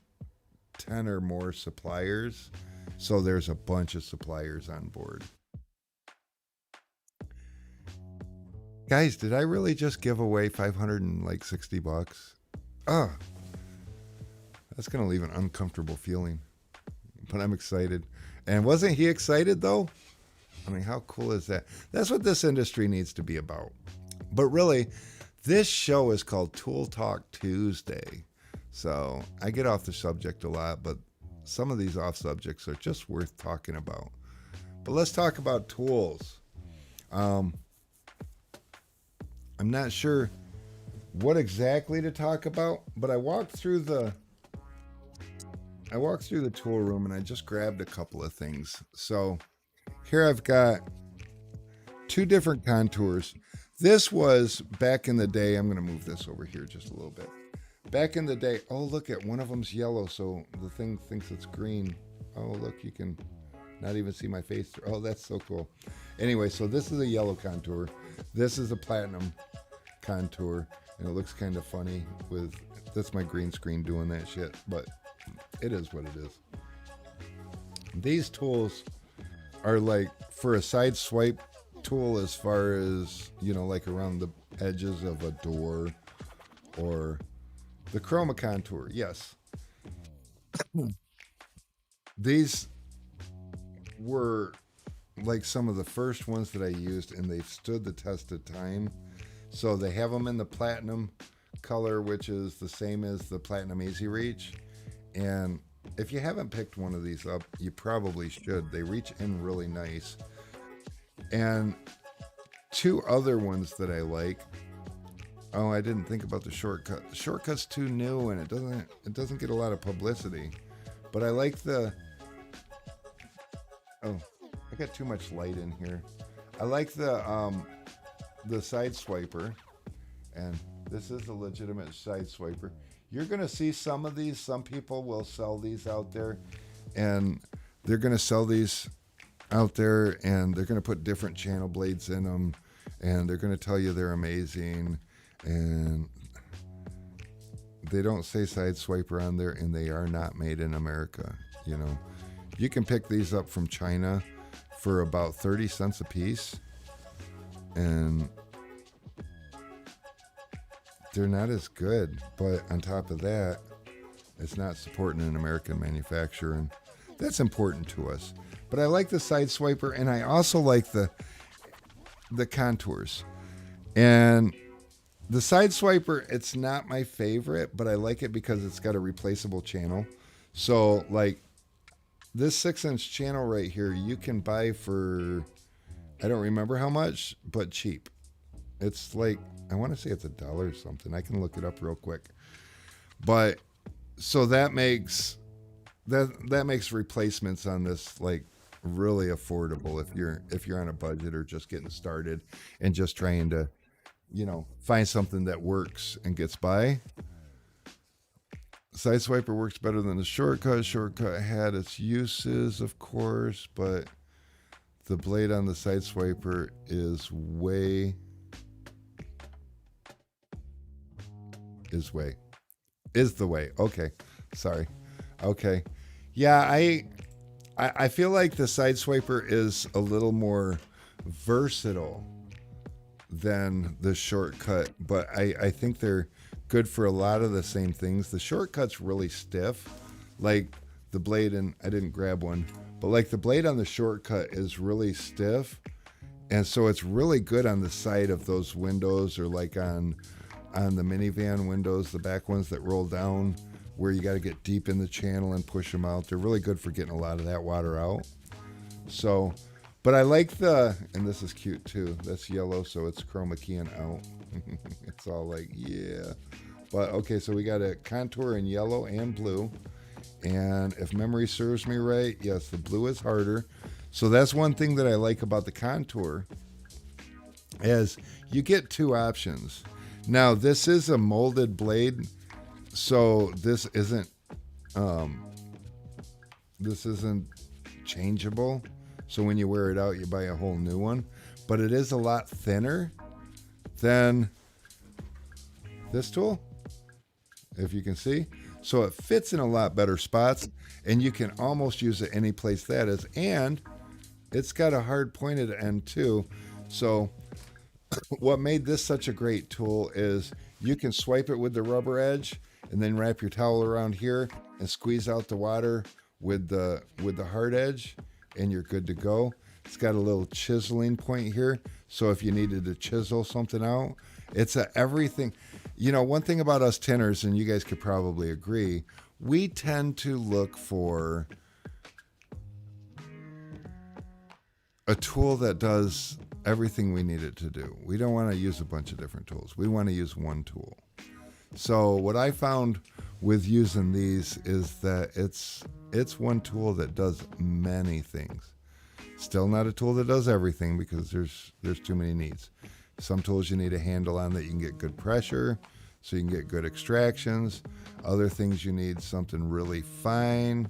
10 or more suppliers. So there's a bunch of suppliers on board. Guys, did I really just give away $560? Oh, that's going to leave an uncomfortable feeling, but I'm excited. And wasn't he excited though? I mean, how cool is that? That's what this industry needs to be about. But really, this show is called Tool Talk Tuesday. So I get off the subject a lot, but some of these off subjects are just worth talking about. But let's talk about tools. I'm not sure what exactly to talk about, but I walked through the tool room and I just grabbed a couple of things. So here I've got two different contours. This was back in the day. I'm going to move this over here just a little bit. Back in the day, oh, look at one of them's yellow, so the thing thinks it's green. Oh, look, you can not even see my face. Oh, that's so cool. Anyway, so this is a yellow contour. This is a platinum contour, and it looks kind of funny with, that's my green screen doing that shit, but it is what it is. These tools are like for a side swipe tool, as far as, you know, like around the edges of a door, or the chroma contour. Yes. These were like some of the first ones that I used, and they've stood the test of time. So they have them in the platinum color, which is the same as the Platinum Easy Reach. And if you haven't picked one of these up, you probably should. They reach in really nice. And two other ones that I like. Oh, I didn't think about the shortcut. The shortcut's too new, and it doesn't get a lot of publicity. But I like the, oh, I got too much light in here. I like the side swiper, and this is a legitimate side swiper. You're gonna see some of these. Some people will sell these out there, and they're gonna sell these out there, and they're gonna put different channel blades in them, and they're gonna tell you they're amazing, and they don't say side swiper on there, and they are not made in America. You know, you can pick these up from China for about 30 cents a piece, and they're not as good. But on top of that, it's not supporting an American manufacturer, and that's important to us. But I like the side swiper, and I also like the contours. And the side swiper, it's not my favorite, but I like it because it's got a replaceable channel. So like this 6-inch channel right here, you can buy for, I don't remember how much, but cheap. It's like I want to say it's $1 or something. I can look it up real quick. But so that makes replacements on this like really affordable if you're on a budget or just getting started and just trying to, find something that works and gets by. Side swiper works better than the shortcut. Shortcut had its uses, of course, but the blade on the side swiper is way. Okay, sorry. Okay, yeah, I feel like the side swiper is a little more versatile than the shortcut, but I think they're good for a lot of the same things. The shortcut's really stiff, like the blade, and I didn't grab one, but like the blade on the shortcut is really stiff, and so it's really good on the side of those windows, or like on the minivan windows, the back ones that roll down, where you got to get deep in the channel and push them out. They're really good for getting a lot of that water out. So, but I like and this is cute too. That's yellow, so it's chroma keying out. It's all like, yeah. But okay, so we got a contour in yellow and blue. And if memory serves me right, yes, the blue is harder. So that's one thing that I like about the contour, is you get two options. Now, this is a molded blade, so this isn't changeable. So when you wear it out, you buy a whole new one. But it is a lot thinner than this tool, if you can see. So it fits in a lot better spots, and you can almost use it any place that is. And it's got a hard pointed end too. So what made this such a great tool is you can swipe it with the rubber edge and then wrap your towel around here and squeeze out the water with the hard edge, and you're good to go. It's got a little chiseling point here, so if you needed to chisel something out, it's everything. One thing about us tinners, and you guys could probably agree, we tend to look for a tool that does everything we need it to do. We don't want to use a bunch of different tools. We want to use one tool. So what I found with using these is that it's one tool that does many things. Still not a tool that does everything, because there's too many needs. Some tools you need a handle on that you can get good pressure, so you can get good extractions. Other things you need something really fine.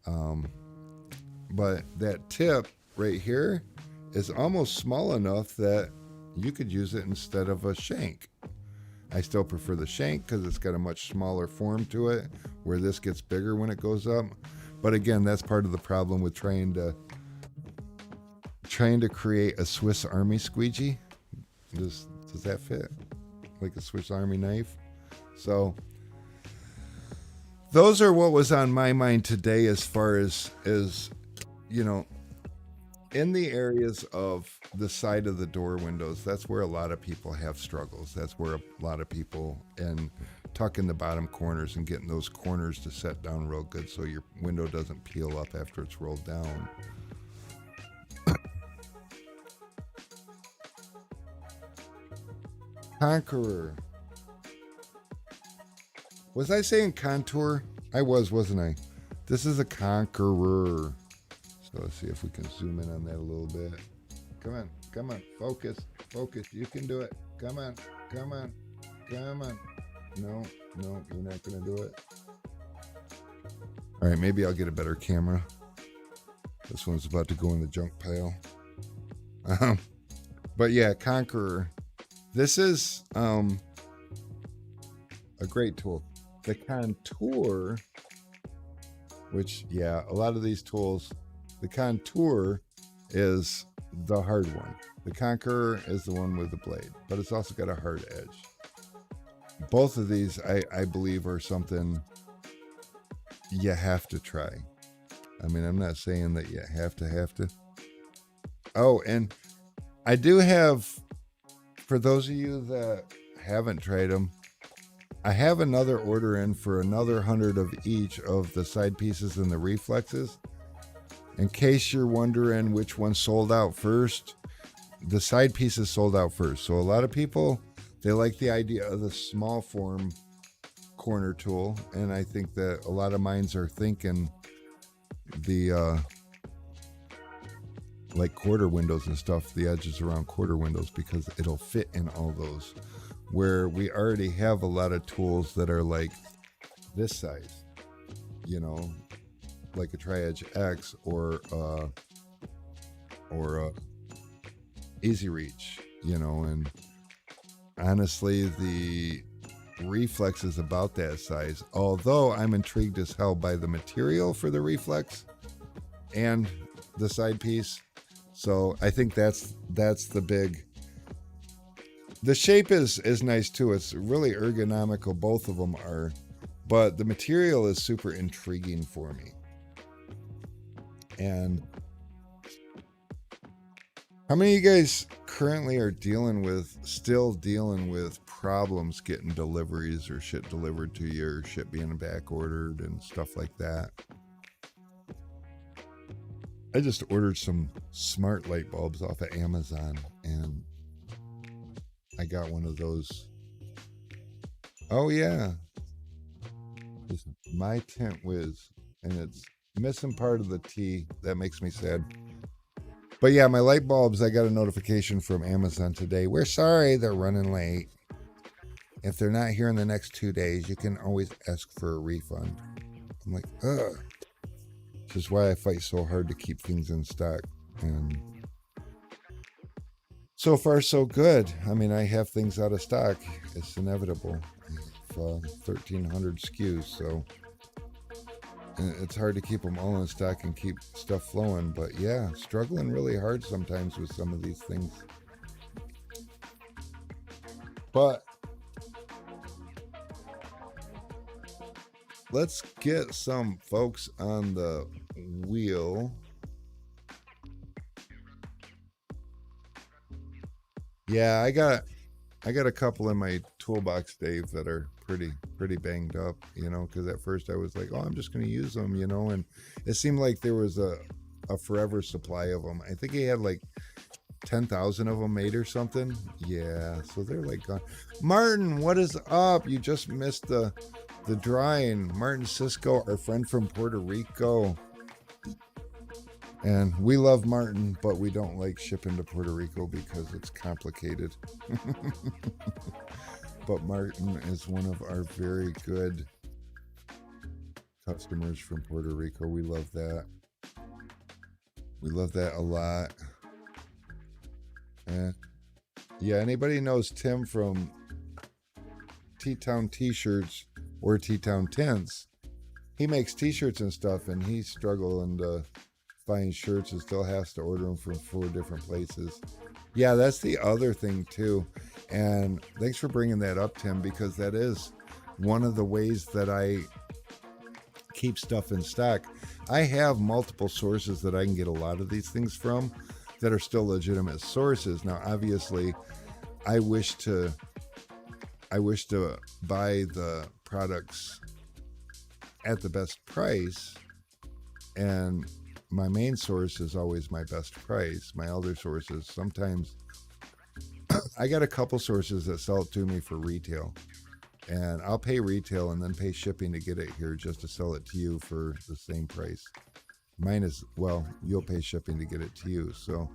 But that tip right here is almost small enough that you could use it instead of a shank. I still prefer the shank because it's got a much smaller form to it, where this gets bigger when it goes up. But again, that's part of the problem with trying to create a Swiss Army squeegee. Does that fit? Like a Swiss Army knife? So those are what was on my mind today, as far as in the areas of the side of the door windows. That's where a lot of people have struggles. That's where a lot of people tuck in the bottom corners and getting those corners to set down real good, so your window doesn't peel up after it's rolled down. Conqueror. Was I saying contour? I wasn't I? This is a Conqueror. So let's see if we can zoom in on that a little bit. Come on, focus. You can do it. Come on. No, you're not gonna do it. All right, maybe I'll get a better camera. This one's about to go in the junk pile. But yeah, Conqueror. This is a great tool. The Contour, which, yeah, a lot of these tools, the Contour is the hard one. The Conqueror is the one with the blade, but it's also got a hard edge. Both of these, I believe, are something you have to try. I mean, I'm not saying that you have to. Oh, and I do have, for those of you that haven't tried them, I have another order in for another 100 of each of the side pieces and the reflexes. In case you're wondering which one sold out first, the side pieces sold out first. So a lot of people, They like the idea of the small form corner tool, and I think that a lot of minds are thinking the like quarter windows and stuff, the edges around quarter windows, because it'll fit in all those, where we already have a lot of tools that are like this size, you know, like a Tri-Edge X or Easy Reach, you know. And honestly, the Reflex is about that size, although I'm intrigued as hell by the material for the Reflex and the side piece. So I think that's the big. The shape is nice too. It's really ergonomical. Both of them are, but the material is super intriguing for me. And how many of you guys currently are still dealing with problems getting deliveries or shit delivered to you, or shit being back ordered and stuff like that? I just ordered some smart light bulbs off of Amazon, and I got one of those. Oh yeah, this is my Tint Whiz, and it's missing part of the T. That makes me sad. But yeah, my light bulbs, I got a notification from Amazon today. We're sorry, they're running late. If they're not here in the next 2 days, you can always ask for a refund. I'm like, ugh. Which is why I fight so hard to keep things in stock. And so far, so good. I mean, I have things out of stock. It's inevitable. I have 1,300 SKUs, so it's hard to keep them all in stock and keep stuff flowing. But yeah, struggling really hard sometimes with some of these things. But let's get some folks on the wheel. Yeah, I got a couple in my toolbox, Dave, that are pretty banged up, you know, because at first I was like, oh, I'm just going to use them, you know, and it seemed like there was a forever supply of them. I think he had like 10,000 of them made or something. Yeah, so they're like gone. Martin, what is up? You just missed the drawing. Martin Cisco, our friend from Puerto Rico. And we love Martin, but we don't like shipping to Puerto Rico because it's complicated. But Martin is one of our very good customers from Puerto Rico. We love that. We love that a lot. And yeah, anybody knows Tim from T-Town T-shirts or T-Town Tints, he makes T-shirts and stuff, and he's struggling to find shirts and still has to order them from 4 different places. Yeah, that's the other thing too. And thanks for bringing that up, Tim, because that is one of the ways that I keep stuff in stock. I have multiple sources that I can get a lot of these things from that are still legitimate sources. Now, obviously, I wish to buy the products at the best price, and my main source is always my best price. My other sources, sometimes I got a couple sources that sell it to me for retail, and I'll pay retail and then pay shipping to get it here just to sell it to you for the same price. Mine is, well, you'll pay shipping to get it to you. So,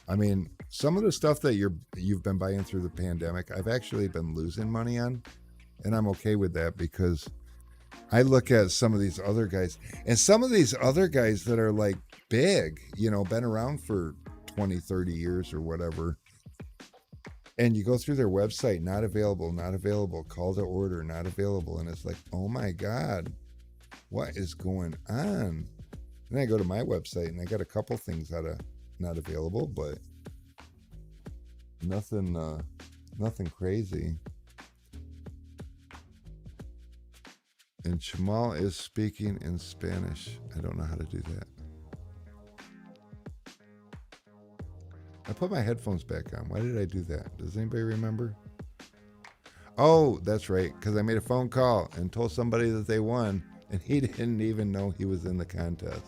I mean, some of the stuff that you've been buying through the pandemic, I've actually been losing money on, and I'm okay with that, because I look at some of these other guys, and some of these other guys that are like big, you know, been around for 20, 30 years or whatever, and you go through their website, not available, call to order, not available, and it's like, oh my God, what is going on? And I go to my website, and I got a couple things out of not available, but nothing crazy. And Chamal is speaking in Spanish. I don't know how to do that. I put my headphones back on. Why did I do that? Does anybody remember? Oh, that's right, because I made a phone call and told somebody that they won, and he didn't even know he was in the contest.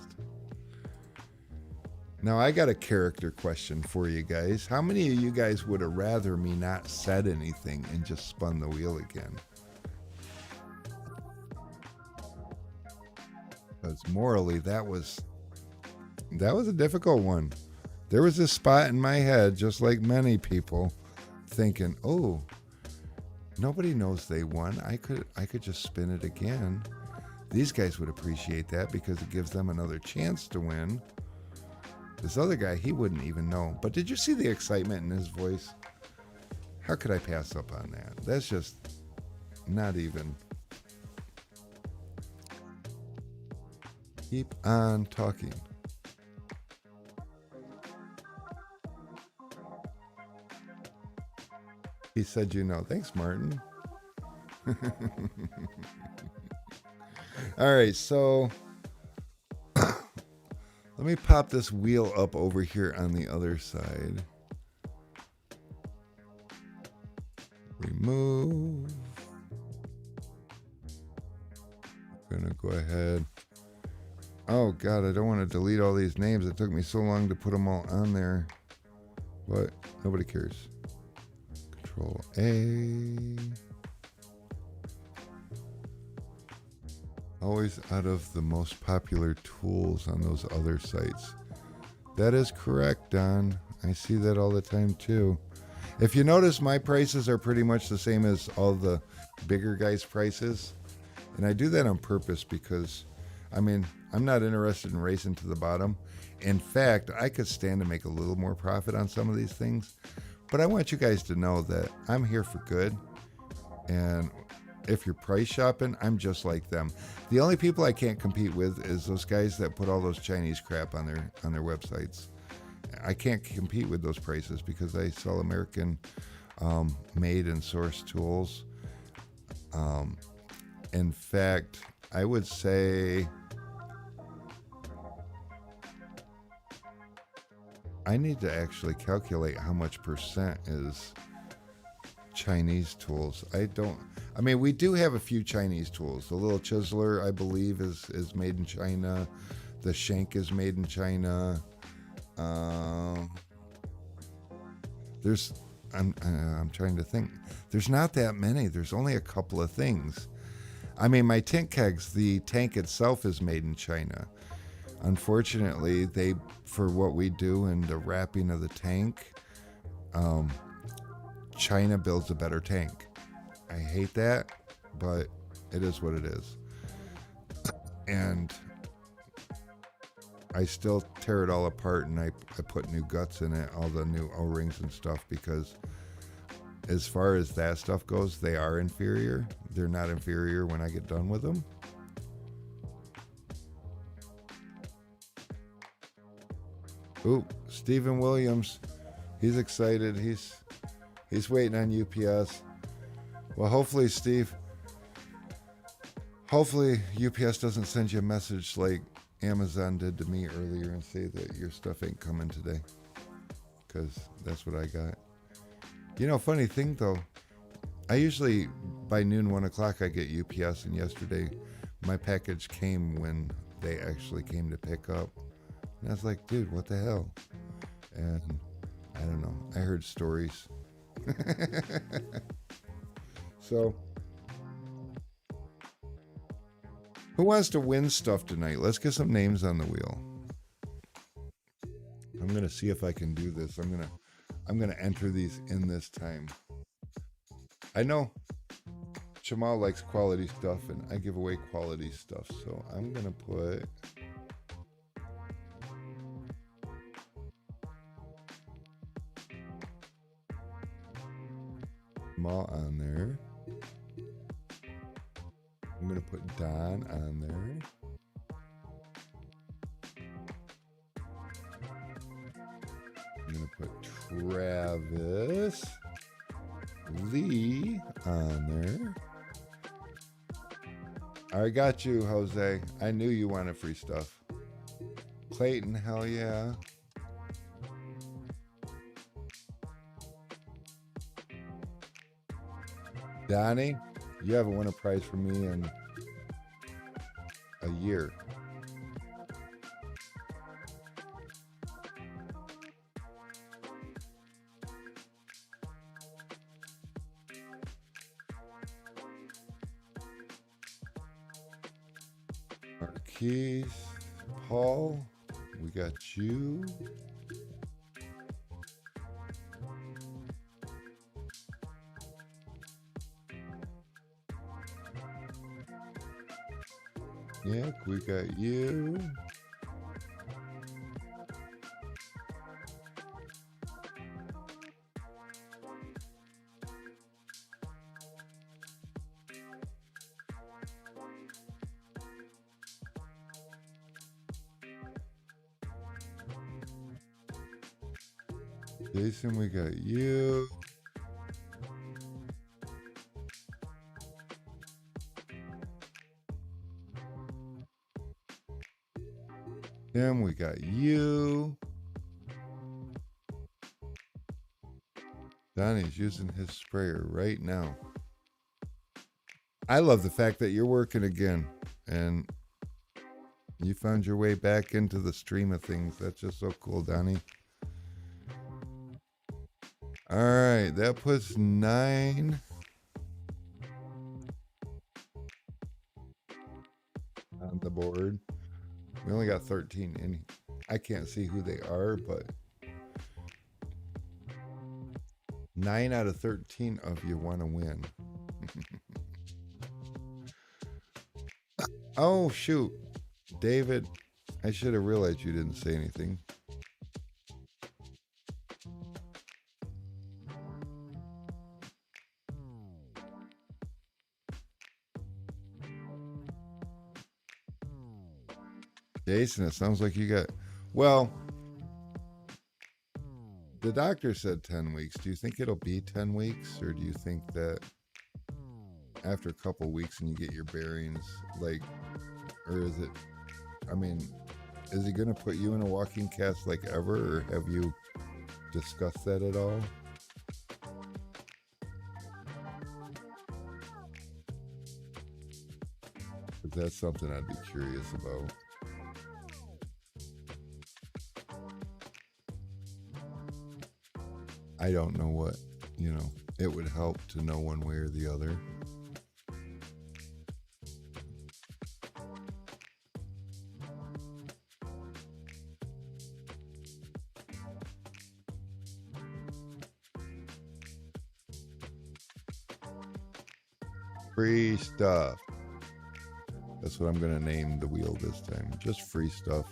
Now, I got a character question for you guys. How many of you guys would have rather me not said anything and just spun the wheel again? Because morally, that was a difficult one. There was a spot in my head, just like many people, thinking, oh, nobody knows they won. I could just spin it again. These guys would appreciate that because it gives them another chance to win. This other guy, he wouldn't even know. But did you see the excitement in his voice? How could I pass up on that? That's just not even. Keep on talking. He said, you know. Thanks, Martin. All right, so let me pop this wheel up over here on the other side. Remove. I'm gonna go ahead. Oh God, I don't want to delete all these names. It took me so long to put them all on there, but nobody cares. Control A. Always out of the most popular tools on those other sites. That is correct, Don. I see that all the time too. If you notice, my prices are pretty much the same as all the bigger guys' prices. And I do that on purpose because, I mean, I'm not interested in racing to the bottom. In fact, I could stand to make a little more profit on some of these things. But I want you guys to know that I'm here for good. And if you're price shopping, I'm just like them. The only people I can't compete with is those guys that put all those Chinese crap on their websites. I can't compete with those prices because I sell American made and sourced tools. In fact, I would say I need to actually calculate how much percent is Chinese tools. I mean, we do have a few Chinese tools. The little chiseler, I believe, is made in China. The shank is made in China. I'm trying to think. There's not that many. There's only a couple of things. I mean, my tint kegs, the tank itself is made in China. Unfortunately, for what we do in the wrapping of the tank, China builds a better tank. I hate that, but it is what it is. And I still tear it all apart and I put new guts in it, all the new O-rings and stuff, because as far as that stuff goes, they are inferior. They're not inferior when I get done with them. Ooh, Stephen Williams. He's excited. He's waiting on UPS. Well, hopefully, Steve, UPS doesn't send you a message like Amazon did to me earlier and say that your stuff ain't coming today. Because that's what I got. You know, funny thing though, I usually, by noon, 1 o'clock, I get UPS, and yesterday my package came when they actually came to pick up. And I was like, dude, what the hell? And I don't know. I heard stories. So, who wants to win stuff tonight? Let's get some names on the wheel. I'm gonna see if I can do this. I'm gonna enter these in this time. I know Jamal likes quality stuff, and I give away quality stuff. So I'm gonna put Jamal on there. I'm going to put Don on there. I'm going to put Travis Lee on there. I got you, Jose. I knew you wanted free stuff. Clayton, hell yeah. Donnie, you haven't won a prize from me in a year. keys. Paul, we got you. Nick, we got you. Jason, we got you. Tim, we got you. Donnie's using his sprayer right now. I love the fact that you're working again and you found your way back into the stream of things. That's just so cool, Donnie. All right, that puts 9 on the board. We only got 13 in. I can't see who they are, but 9 out of 13 of you want to win. Oh, shoot. David, I should have realized you didn't say anything. Jason, it sounds like you got... Well, the doctor said 10 weeks. Do you think it'll be 10 weeks? Or do you think that after a couple weeks and you get your bearings, like... Or is it... I mean, is he going to put you in a walking cast like ever? Or have you discussed that at all? But that's something I'd be curious about. I don't know what, it would help to know one way or the other. Free stuff. That's what I'm going to name the wheel this time. Just free stuff.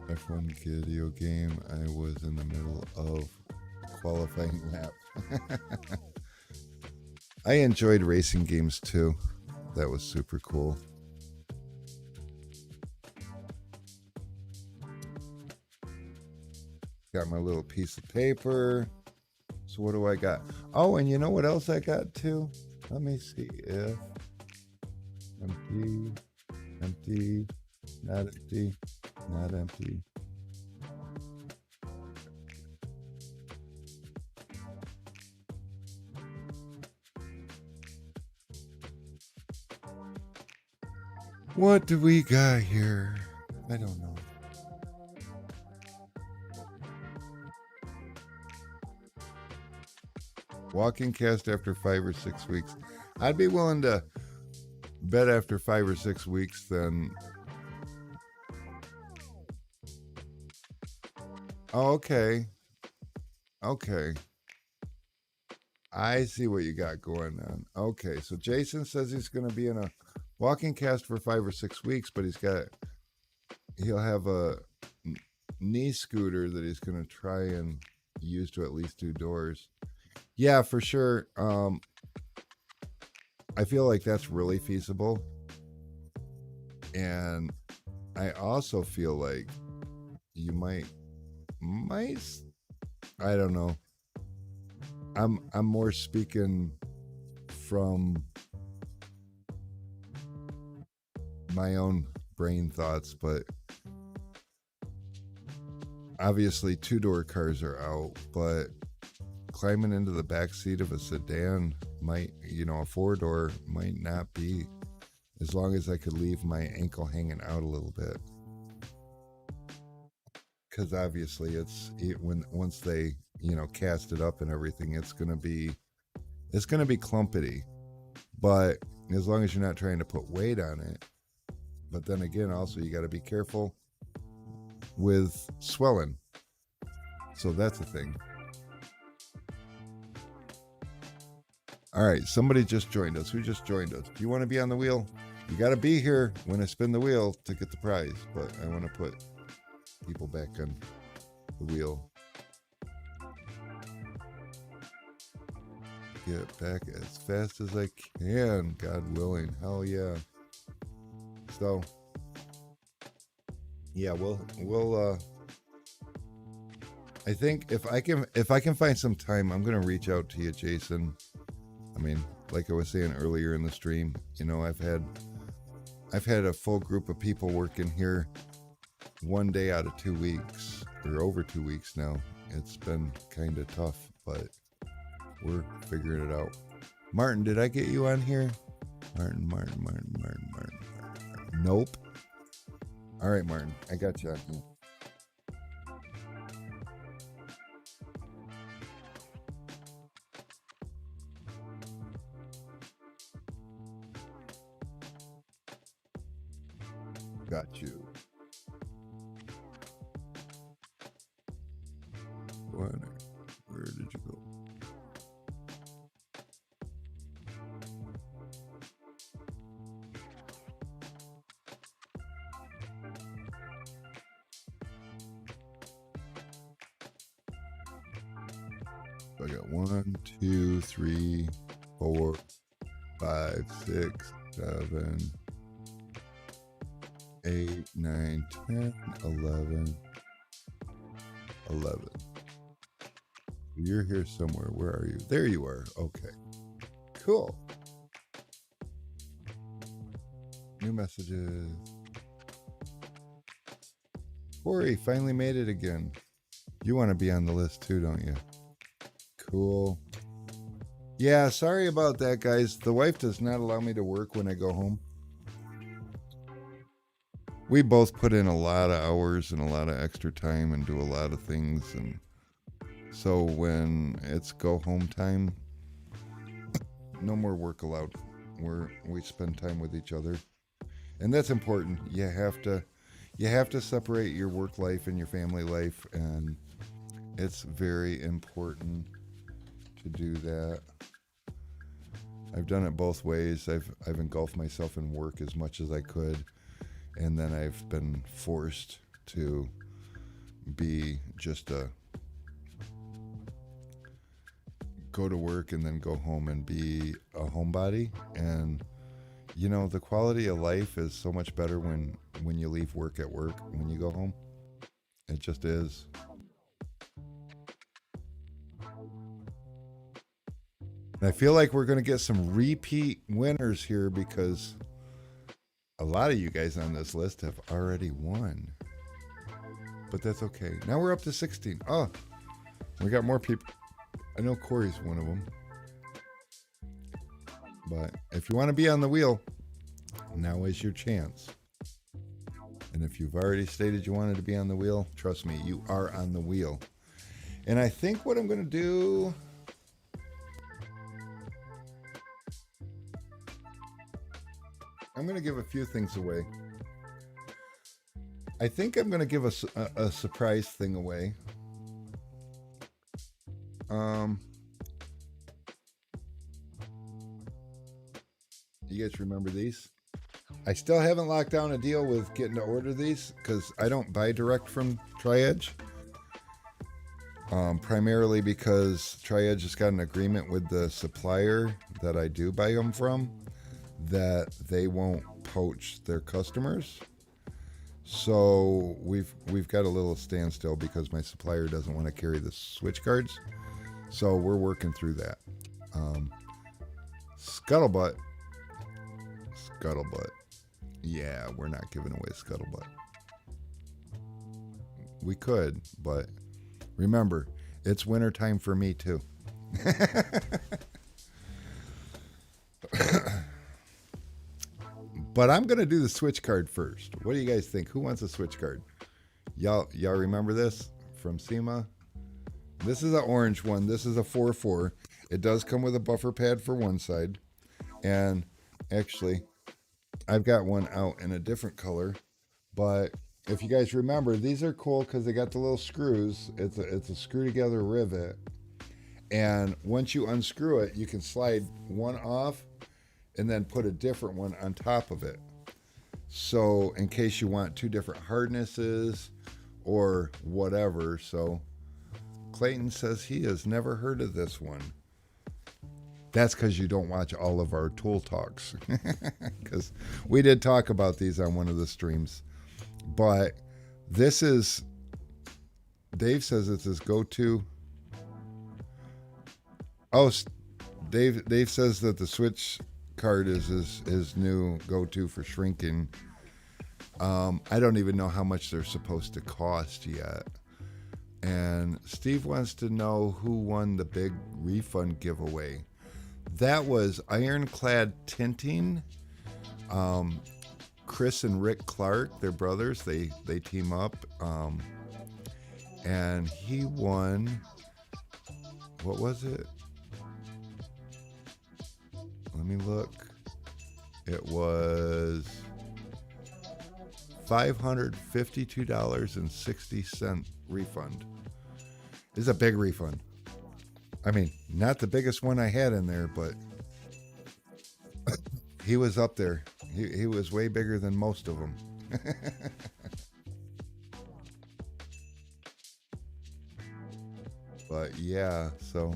F1 video game. I was in the middle of a qualifying lap. I enjoyed racing games too. That was super cool. Got my little piece of paper. So what do I got? Oh, and you know what else I got too? Let me see if empty, empty, not empty, not empty. What do we got here? I don't know. Walking cast after 5 or 6 weeks. I'd be willing to bet after 5 or 6 weeks then. Oh, okay. Okay. I see what you got going on. Okay, so Jason says he's going to be in a walking cast for 5 or 6 weeks, but he'll have a knee scooter that he's going to try and use to at least do doors. Yeah, for sure. I feel like that's really feasible. And I also feel like you might, I don't know. I'm more speaking from my own brain thoughts, but obviously 2-door cars are out, but climbing into the back seat of a sedan might, a 4-door might not be, as long as I could leave my ankle hanging out a little bit. Because obviously once they, cast it up and everything, it's going to be It's going to be clumpity, but as long as you're not trying to put weight on it. But then again, also you got to be careful with swelling. So that's the thing. All right, somebody just joined us. Who just joined us? Do you want to be on the wheel? You got to be here when I spin the wheel to get the prize. But I want to put people back on the wheel. Get back as fast as I can, God willing. Hell yeah. So, yeah, we'll I think if I can find some time, I'm gonna reach out to you, Jason. I mean, like I was saying earlier in the stream, you know, I've had a full group of people working here one day out of 2 weeks, or over 2 weeks now. It's been kind of tough, but we're figuring it out. Martin, did I get you on here? Martin. Nope. All right, Martin, I got you on here. Got you. Where did you go? So I got 1, 2, 3, 4, 5, 6, 7, 8, 9, 10, 11. You're here somewhere. Where are you? There you are. Okay. Cool. New messages. Corey finally made it again. You want to be on the list too, don't you? Cool. Yeah, sorry about that, guys. The wife does not allow me to work when I go home. We both put in a lot of hours and a lot of extra time and do a lot of things, and so when it's go home time, no more work allowed. We spend time with each other, and that's important. You have to separate your work life and your family life, and it's very important to do that. I've done it both ways. I've engulfed myself in work as much as I could, and then I've been forced to be just go to work and then go home and be a homebody. And you know, the quality of life is so much better when you leave work at work, when you go home. It just is. And I feel like we're going to get some repeat winners here because a lot of you guys on this list have already won. But that's okay. Now we're up to 16. Oh, we got more people. I know Corey's one of them. But if you want to be on the wheel, now is your chance. And if you've already stated you wanted to be on the wheel, trust me, you are on the wheel. And I think what I'm going to do... I'm going to give a few things away. I think I'm going to give a surprise thing away. You guys remember these? I still haven't locked down a deal with getting to order these because I don't buy direct from Tri-Edge. Primarily because Tri-Edge has got an agreement with the supplier that I do buy them from that they won't poach their customers. So we've got a little standstill because my supplier doesn't want to carry the switch cards. So we're working through that. Scuttlebutt. Yeah, we're not giving away Scuttlebutt. We could, but remember, it's winter time for me too. But I'm going to do the switch card first. What do you guys think? Who wants a switch card? Y'all remember this from SEMA? This is an orange one. This is a 4-4. It does come with a buffer pad for one side. And actually, I've got one out in a different color. But if you guys remember, these are cool because they got the little screws. It's a screw together rivet. And once you unscrew it, you can slide one off and then put a different one on top of it. So in case you want two different hardnesses or whatever. So Clayton says he has never heard of this one. That's because you don't watch all of our tool talks. Because we did talk about these on one of the streams. But this is, Dave says it's his go-to. Oh, Dave says that the switch card is his new go-to for shrinking. I don't even know how much they're supposed to cost yet. And Steve wants to know who won the big refund giveaway. That was Ironclad Tinting. Chris and Rick Clark, they're brothers. They team up. And he won, what was it? Let me look. It was $552.60 refund. It's a big refund. I mean, not the biggest one I had in there, but he was up there. He was way bigger than most of them. But yeah, so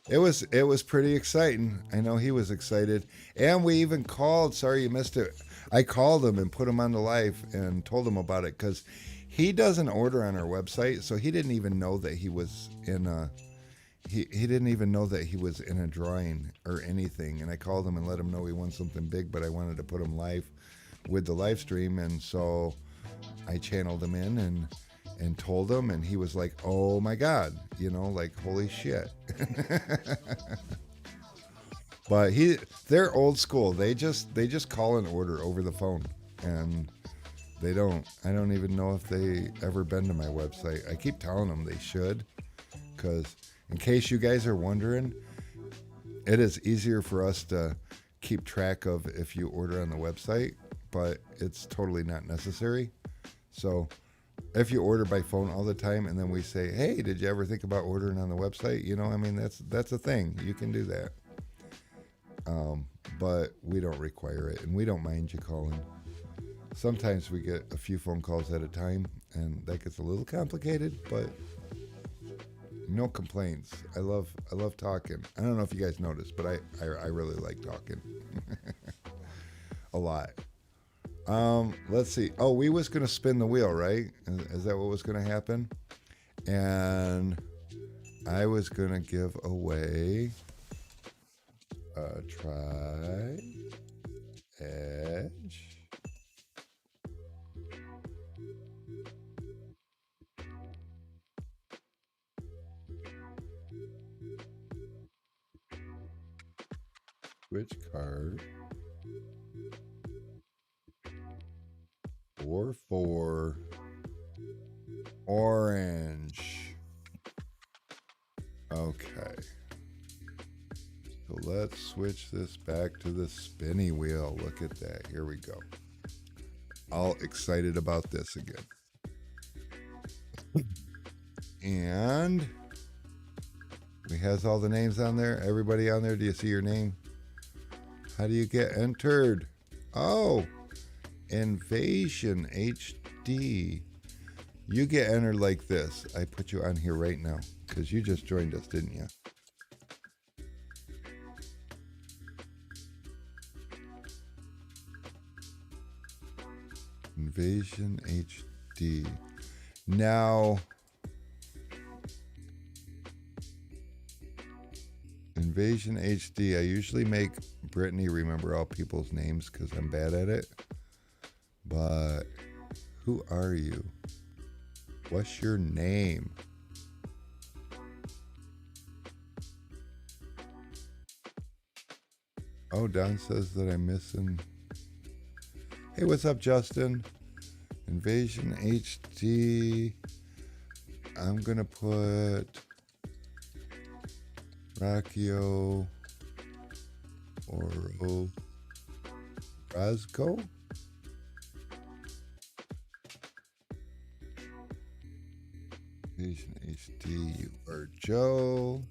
it was pretty exciting. I know he was excited. And we even called, sorry you missed it. I called him and put him on the live and told him about it because he doesn't order on our website, so he didn't even know that he was in a he didn't even know that he was in a drawing or anything. And I called him and let him know he won something big, but I wanted to put him live with the live stream, and so I channeled him in and told him, and he was like, oh my God, like, holy shit. But they're old school. They just call an order over the phone, and I don't even know if they ever been to my website. I keep telling them they should, because in case you guys are wondering, it is easier for us to keep track of if you order on the website, but it's totally not necessary. So if you order by phone all the time and then we say, hey, did you ever think about ordering on the website? That's a thing. You can do that. But we don't require it, and we don't mind you calling. Sometimes we get a few phone calls at a time, and that gets a little complicated, but no complaints. I love talking. I don't know if you guys noticed, but I really like talking. A lot. Let's see. Oh, we was going to spin the wheel, right? Is that what was going to happen? And I was going to give away a Tri-Edge. Switch card. 4 orange. Okay. So let's switch this back to the spinny wheel. Look at that. Here we go. All excited about this again. And we has all the names on there. Everybody on there, do you see your name? How do you get entered? Oh, Invasion HD. You get entered like this. I put you on here right now because you just joined us, didn't you? Invasion HD. Now, Invasion HD, I usually make Brittany remember all people's names because I'm bad at it. But who are you? What's your name? Oh, Don says that I'm missing. Hey, what's up, Justin? Invasion HD. I'm gonna put Rocchio Oro Roscoe. Asian HD, you are Joe.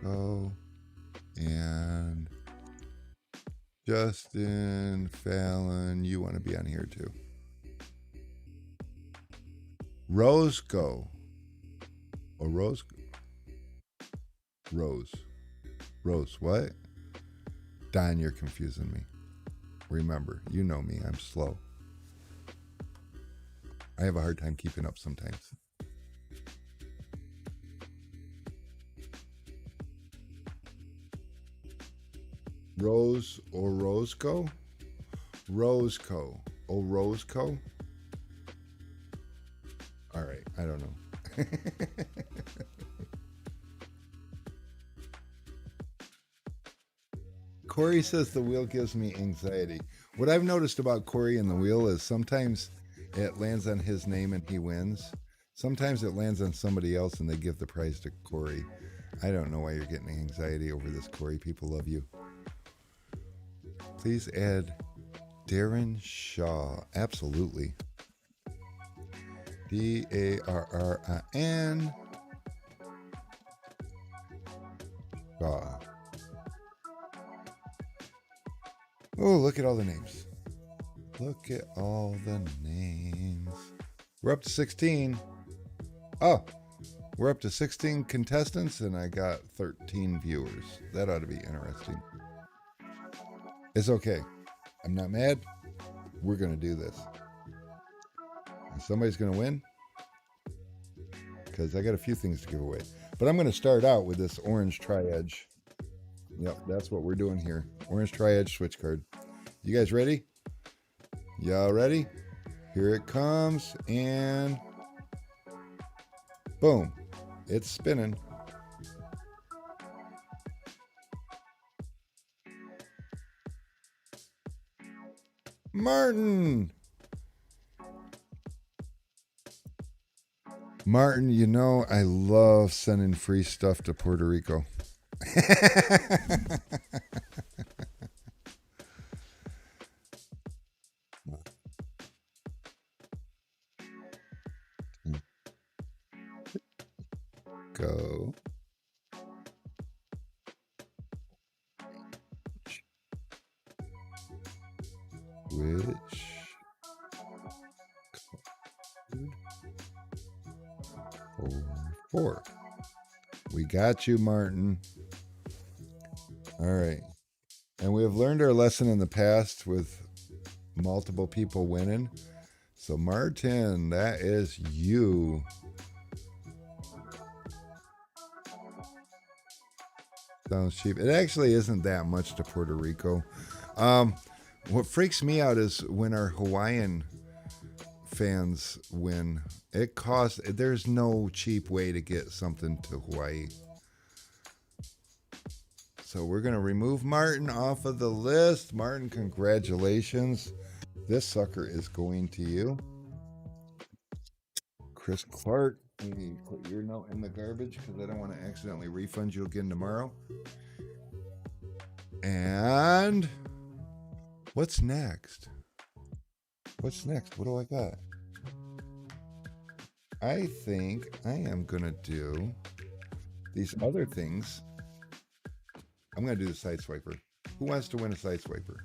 Go. And Justin Fallon, you want to be on here too. Roscoe. Oh, Rose. Rose, what? Don, you're confusing me. Remember, you know me, I'm slow. I have a hard time keeping up sometimes. Rose or Roscoe? Roscoe. Oh, Roscoe? All right, I don't know. Corey says the wheel gives me anxiety. What I've noticed about Corey and the wheel is sometimes it lands on his name and he wins. Sometimes it lands on somebody else and they give the prize to Corey. I don't know why you're getting anxiety over this, Corey. People love you. Please add Darren Shaw. Absolutely. Darrin Shaw. Oh, look at all the names. Look at all the names. We're up to 16. Oh, we're up to 16 contestants and I got 13 viewers. That ought to be interesting. It's okay. I'm not mad. We're going to do this. And somebody's going to win. Because I got a few things to give away. But I'm going to start out with this orange tri-edge. Yep, that's what we're doing here. Orange tri-edge switch card. You guys ready? Y'all ready? Here it comes. And boom. It's spinning. Martin, you know, I love sending free stuff to Puerto Rico. Go. Which four. We got you, Martin. All right. And we have learned our lesson in the past with multiple people winning. So, Martin, that is you. Sounds cheap. It actually isn't that much to Puerto Rico. What freaks me out is when our Hawaiian fans win. It costs, there's no cheap way to get something to Hawaii. So we're going to remove Martin off of the list. Martin, congratulations. This sucker is going to you. Chris Clark, maybe put your note in the garbage because I don't want to accidentally refund you again tomorrow. And what's next? What's next? What do I got? I think I am going to do these other things. I'm going to do the side swiper. Who wants to win a side swiper?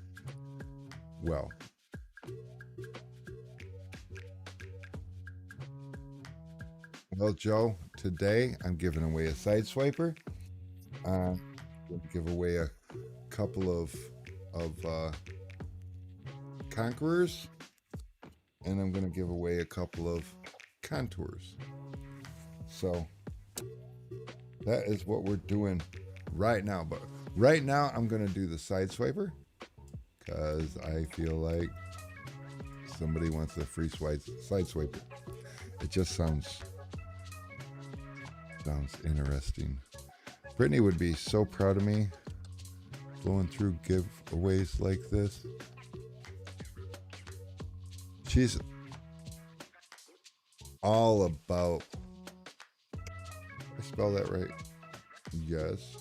Well, Joe, today I'm giving away a side swiper. I'm going to give away a couple of conquerors, and I'm going to give away a couple of contours. So that is what we're doing right now. But right now I'm going to do the side swiper because I feel like somebody wants a free side swiper. It just sounds interesting. Brittany would be so proud of me going through giveaways like this. She's all about. I spell that right? Yes.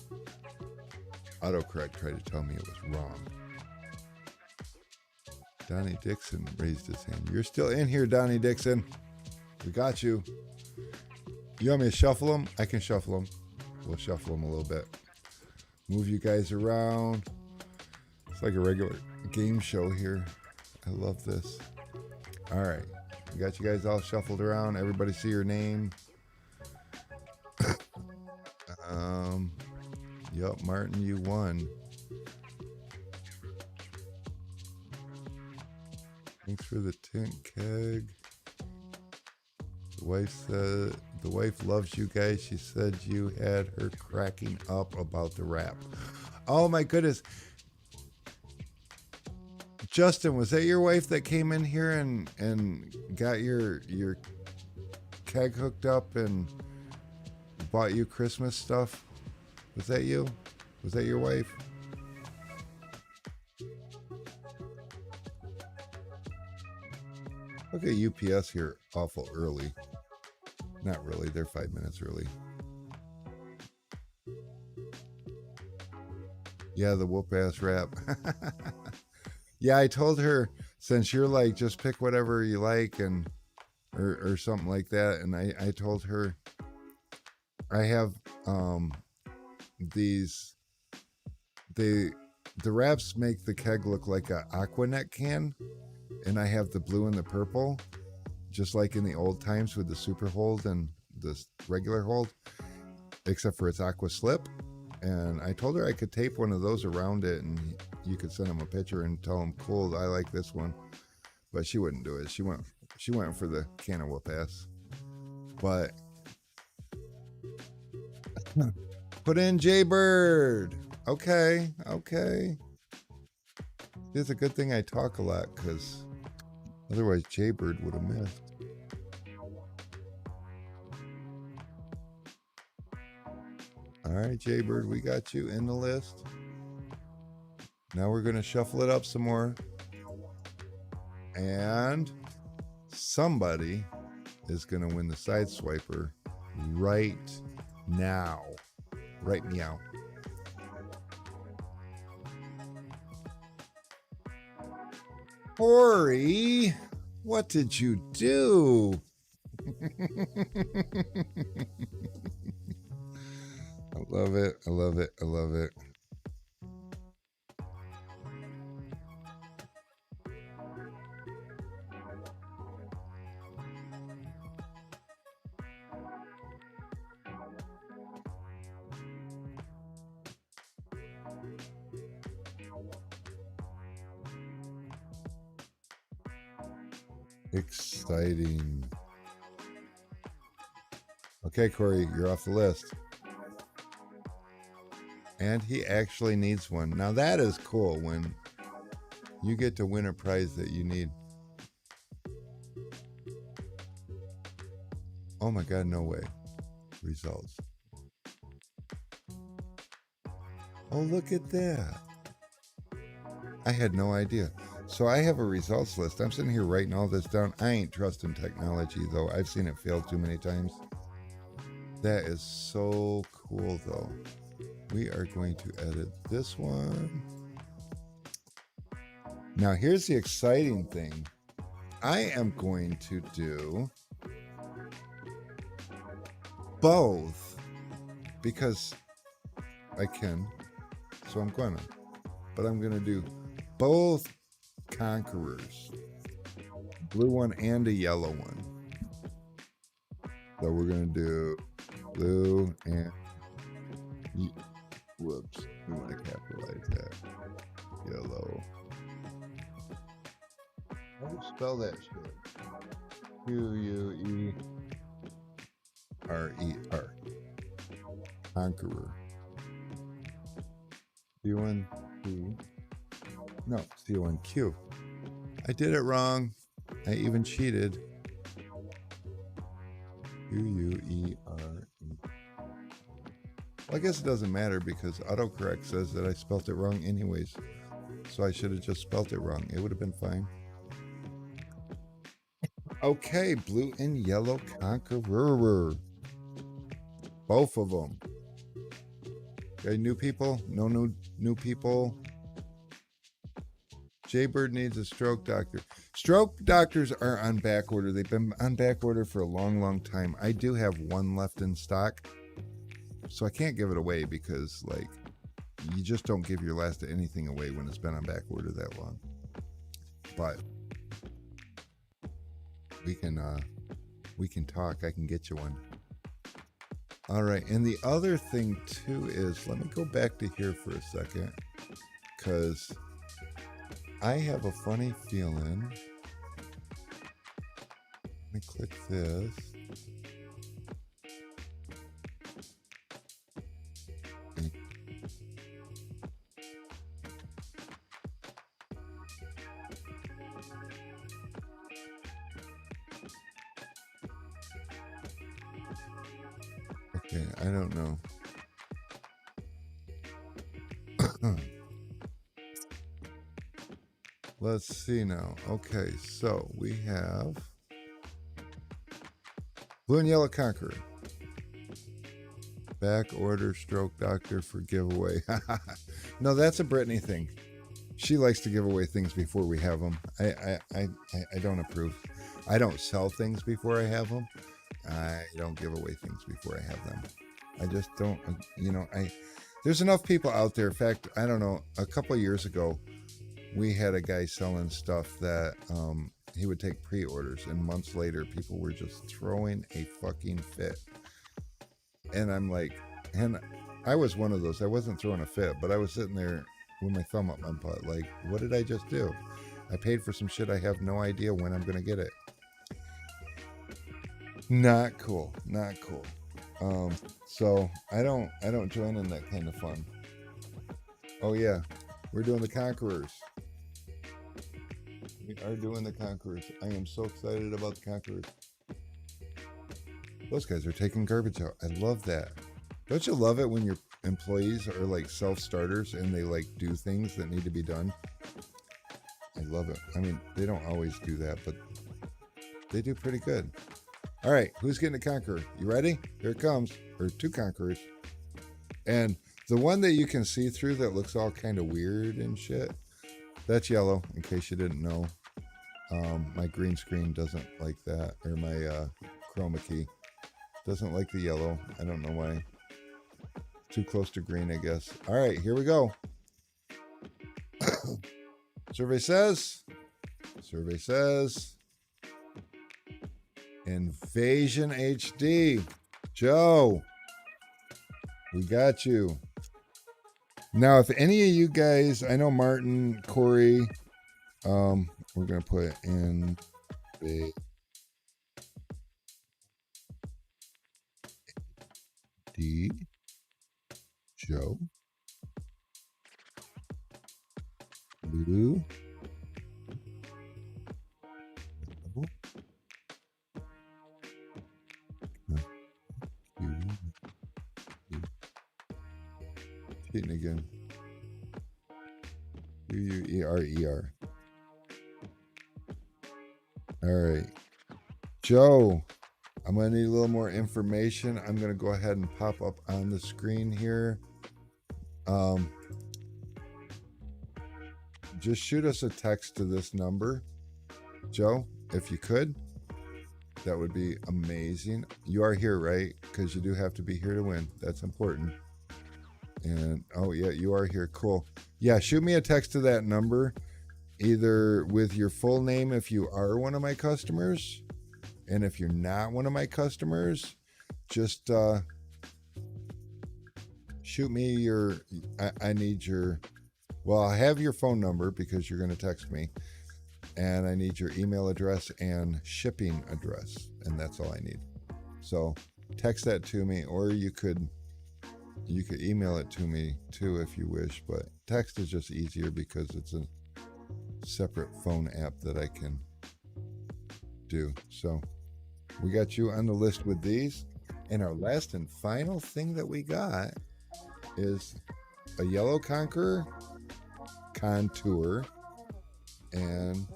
Autocorrect tried to tell me it was wrong. Donnie Dixon raised his hand. You're still in here, Donnie Dixon. We got you. You want me to shuffle them? I can shuffle them. We'll shuffle them a little bit. Move you guys around. It's like a regular game show here. I love this. All right. We got you guys all shuffled around. Everybody see your name. Yep, Martin, you won. Thanks for the tint keg. The wife loves you guys. She said you had her cracking up about the rap. Oh my goodness. Justin, was that your wife that came in here and got your keg hooked up and bought you Christmas stuff? Was that you? Was that your wife? Look at UPS here awful early. Not really, they're 5 minutes early. Yeah, the whoop ass rap. Yeah, I told her, since you're like, just pick whatever you like and or something like that. And I told her I have the wraps make the keg look like a Aquanet can, and I have the blue and the purple, just like in the old times with the super hold and the regular hold, except for its aqua slip. And I told her I could tape one of those around it, and you could send them a picture and tell them, cool, I like this one. But she wouldn't do it. She went for the can of whoop ass. But put in Jaybird. Okay. It's a good thing I talk a lot, because otherwise Jaybird would have missed. All right, Jaybird, we got you in the list. Now we're going to shuffle it up some more. And somebody is going to win the side swiper right now. Right meow. Corey, what did you do? I love it. I love it. I love it. Exciting. Okay, Corey, you're off the list. And he actually needs one. Now that is cool when you get to win a prize that you need. Oh my God, no way. Results. Oh, look at that. I had no idea. So I have a results list. I'm sitting here writing all this down. I ain't trusting technology, though. I've seen it fail too many times. That is so cool, though. We are going to edit this one. Now, here's the exciting thing. I am going to do both because I can. So I'm gonna. But I'm going to do both Conquerors, blue one and a yellow one. So we're gonna do blue and whoops, we want to capitalize that. Yellow. How do you spell that shit? Q-U-E-R-E-R. Conqueror. C-1-Q. No, C-O-N-Q. I did it wrong. I even cheated. Q-U-E-R-E. Well, I guess it doesn't matter because autocorrect says that I spelt it wrong anyways. So I should have just spelt it wrong. It would have been fine. Okay, blue and yellow conqueror. Both of them. Okay, new people? No new people. Jaybird needs a stroke doctor. Stroke doctors are on back order. They've been on back order for a long, long time. I do have one left in stock. So I can't give it away because, like, you just don't give your last anything away when it's been on back order that long. But we can talk. I can get you one. All right, and the other thing too is, let me go back to here for a second, because I have a funny feeling. Let me click this. Okay, I don't know. Let's see now. Okay, so we have Blue and Yellow Conqueror. Back order stroke doctor for giveaway. No, that's a Brittany thing. She likes to give away things before we have them. I don't approve. I don't sell things before I have them. I don't give away things before I have them. I just don't, you know, there's enough people out there. In fact, I don't know, a couple of years ago, we had a guy selling stuff that he would take pre-orders, and months later, people were just throwing a fucking fit. And I'm like, and I was one of those. I wasn't throwing a fit, but I was sitting there with my thumb up my butt, like, what did I just do? I paid for some shit. I have no idea when I'm going to get it. Not cool. Not cool. So I don't join in that kind of fun. Oh yeah, we're doing the Conquerors. We are doing the Conquerors. I am so excited about the Conquerors. Those guys are taking garbage out. I love that. Don't you love it when your employees are like self-starters and they like do things that need to be done? I love it. I mean, they don't always do that, but they do pretty good. All right, who's getting a Conqueror? You ready? Here it comes. Or two Conquerors. And the one that you can see through that looks all kind of weird and shit, that's yellow, in case you didn't know. My green screen doesn't like that, or my chroma key doesn't like the yellow. I don't know why. Too close to green, I guess. All right, here we go. Survey says Invasion HD. Joe, we got you. Now, if any of you guys, I know Martin, Corey, we're going to put in the D. Joe. Blue. Cheating again. U-U-E-R-E-R. All right. Joe, I'm going to need a little more information. I'm going to go ahead and pop up on the screen here. Just shoot us a text to this number, Joe, if you could. That would be amazing. You are here, right? Because you do have to be here to win. That's important. And oh yeah, you are here. Cool. Yeah, shoot me a text to that number, either with your full name if you are one of my customers, and if you're not one of my customers, just shoot me your. I need your. Well, I have your phone number because you're going to text me, and I need your email address and shipping address, and that's all I need. So text that to me, or you could email it to me too if you wish, but text is just easier because it's a separate phone app that I can do. So we got you on the list with these, and our last and final thing that we got is a yellow Conqueror, Contour, and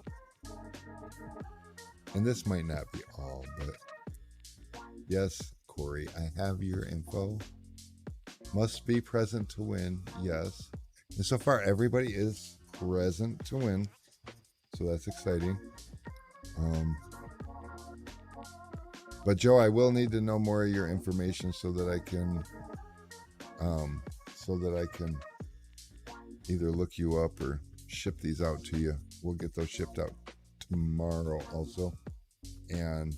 this might not be all, but yes, Corey, I have your info. Must be present to win, yes. And so far, everybody is present to win, so that's exciting. But Joe, I will need to know more of your information so that I can either look you up or ship these out to you. We'll get those shipped out tomorrow also. And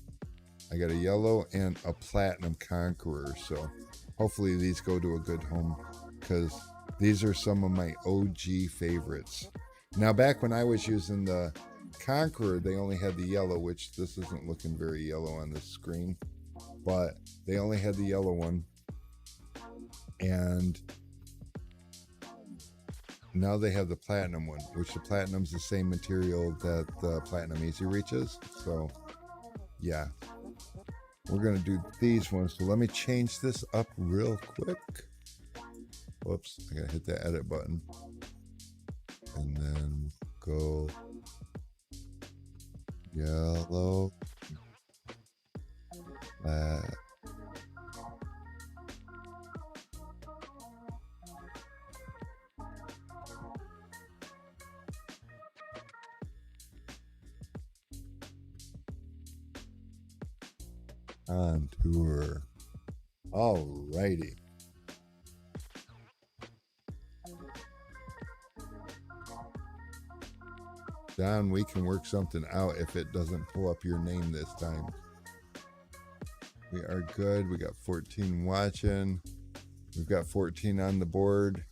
I got a yellow and a platinum Conqueror, so hopefully these go to a good home, because these are some of my OG favorites. Now, back when I was using the Conqueror, they only had the yellow, which this isn't looking very yellow on this screen, but they only had the yellow one. And now they have the platinum one, which the platinum's the same material that the Platinum Easy Reach is. So yeah, we're gonna do these ones. So let me change this up real quick. Whoops, I gotta hit that edit button, and then go yellow, flat, Contour. Alrighty. Don, we can work something out if it doesn't pull up your name this time. We are good. We got 14 watching. We've got 14 on the board.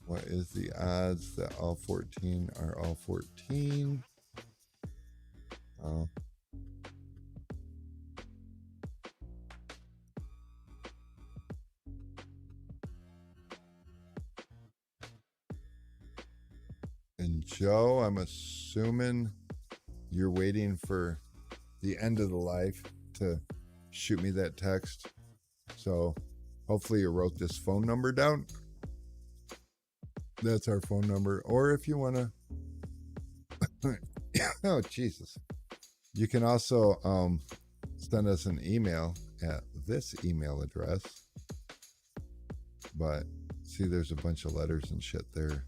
What is the odds that all 14 are all 14? Oh. And Joe, I'm assuming you're waiting for the end of the life to shoot me that text. So hopefully you wrote this phone number down. That's our phone number. Or if you want to, oh Jesus, you can also send us an email at this email address. But see, there's a bunch of letters and shit there.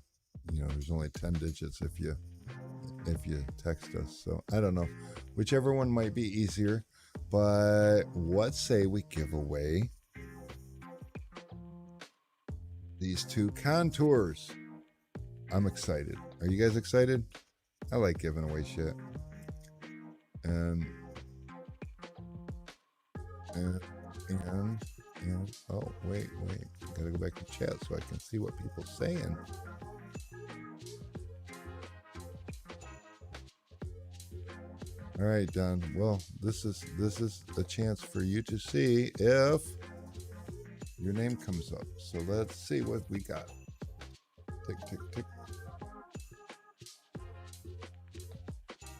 You know, there's only 10 digits if you text us. So I don't know, whichever one might be easier. But what say we give away these two Contours? I'm excited. Are you guys excited? I like giving away shit. And oh wait, gotta go back to chat so I can see what people saying. All right, Don. Well, this is a chance for you to see if your name comes up. So let's see what we got. Tick, tick, tick.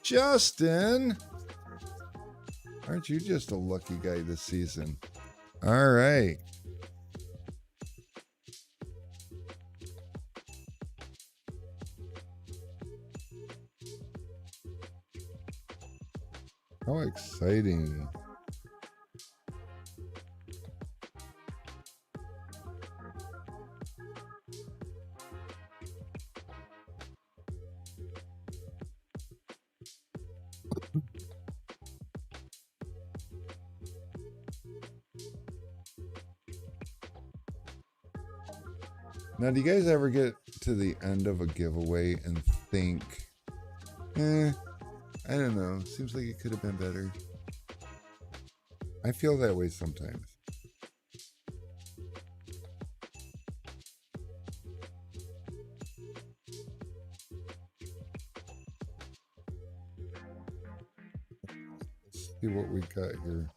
Justin! Aren't you just a lucky guy this season? All right. How exciting. Now, do you guys ever get to the end of a giveaway and think, I don't know, seems like it could have been better? I feel that way sometimes. Let's see what we got here.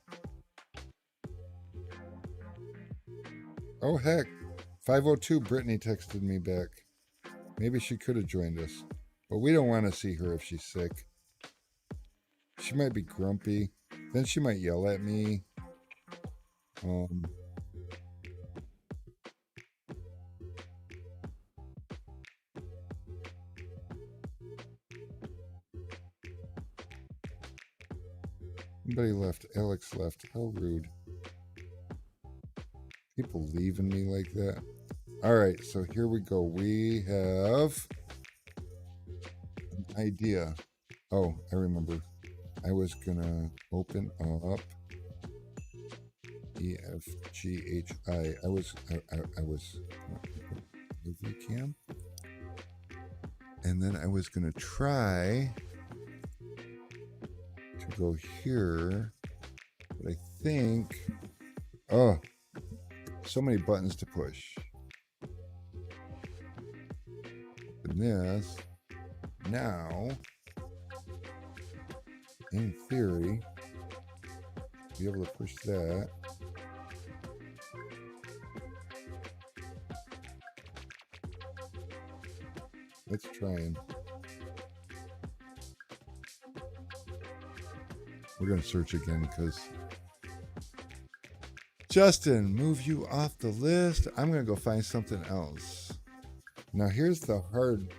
Oh, heck. 502 Brittany texted me back. Maybe she could have joined us. But we don't want to see her if she's sick. She might be grumpy. Then she might yell at me. Somebody left. Alex left. How rude. People leaving me like that. All right, so here we go. We have an idea. Oh, I remember. I was gonna open up EFGHI. I was movie cam, and then I was gonna try to go here, but I think, oh, so many buttons to push. Open this. Now, in theory, be able to push that. Let's try and we're gonna search again because Justin, move you off the list. I'm gonna go find something else. Now here's the hard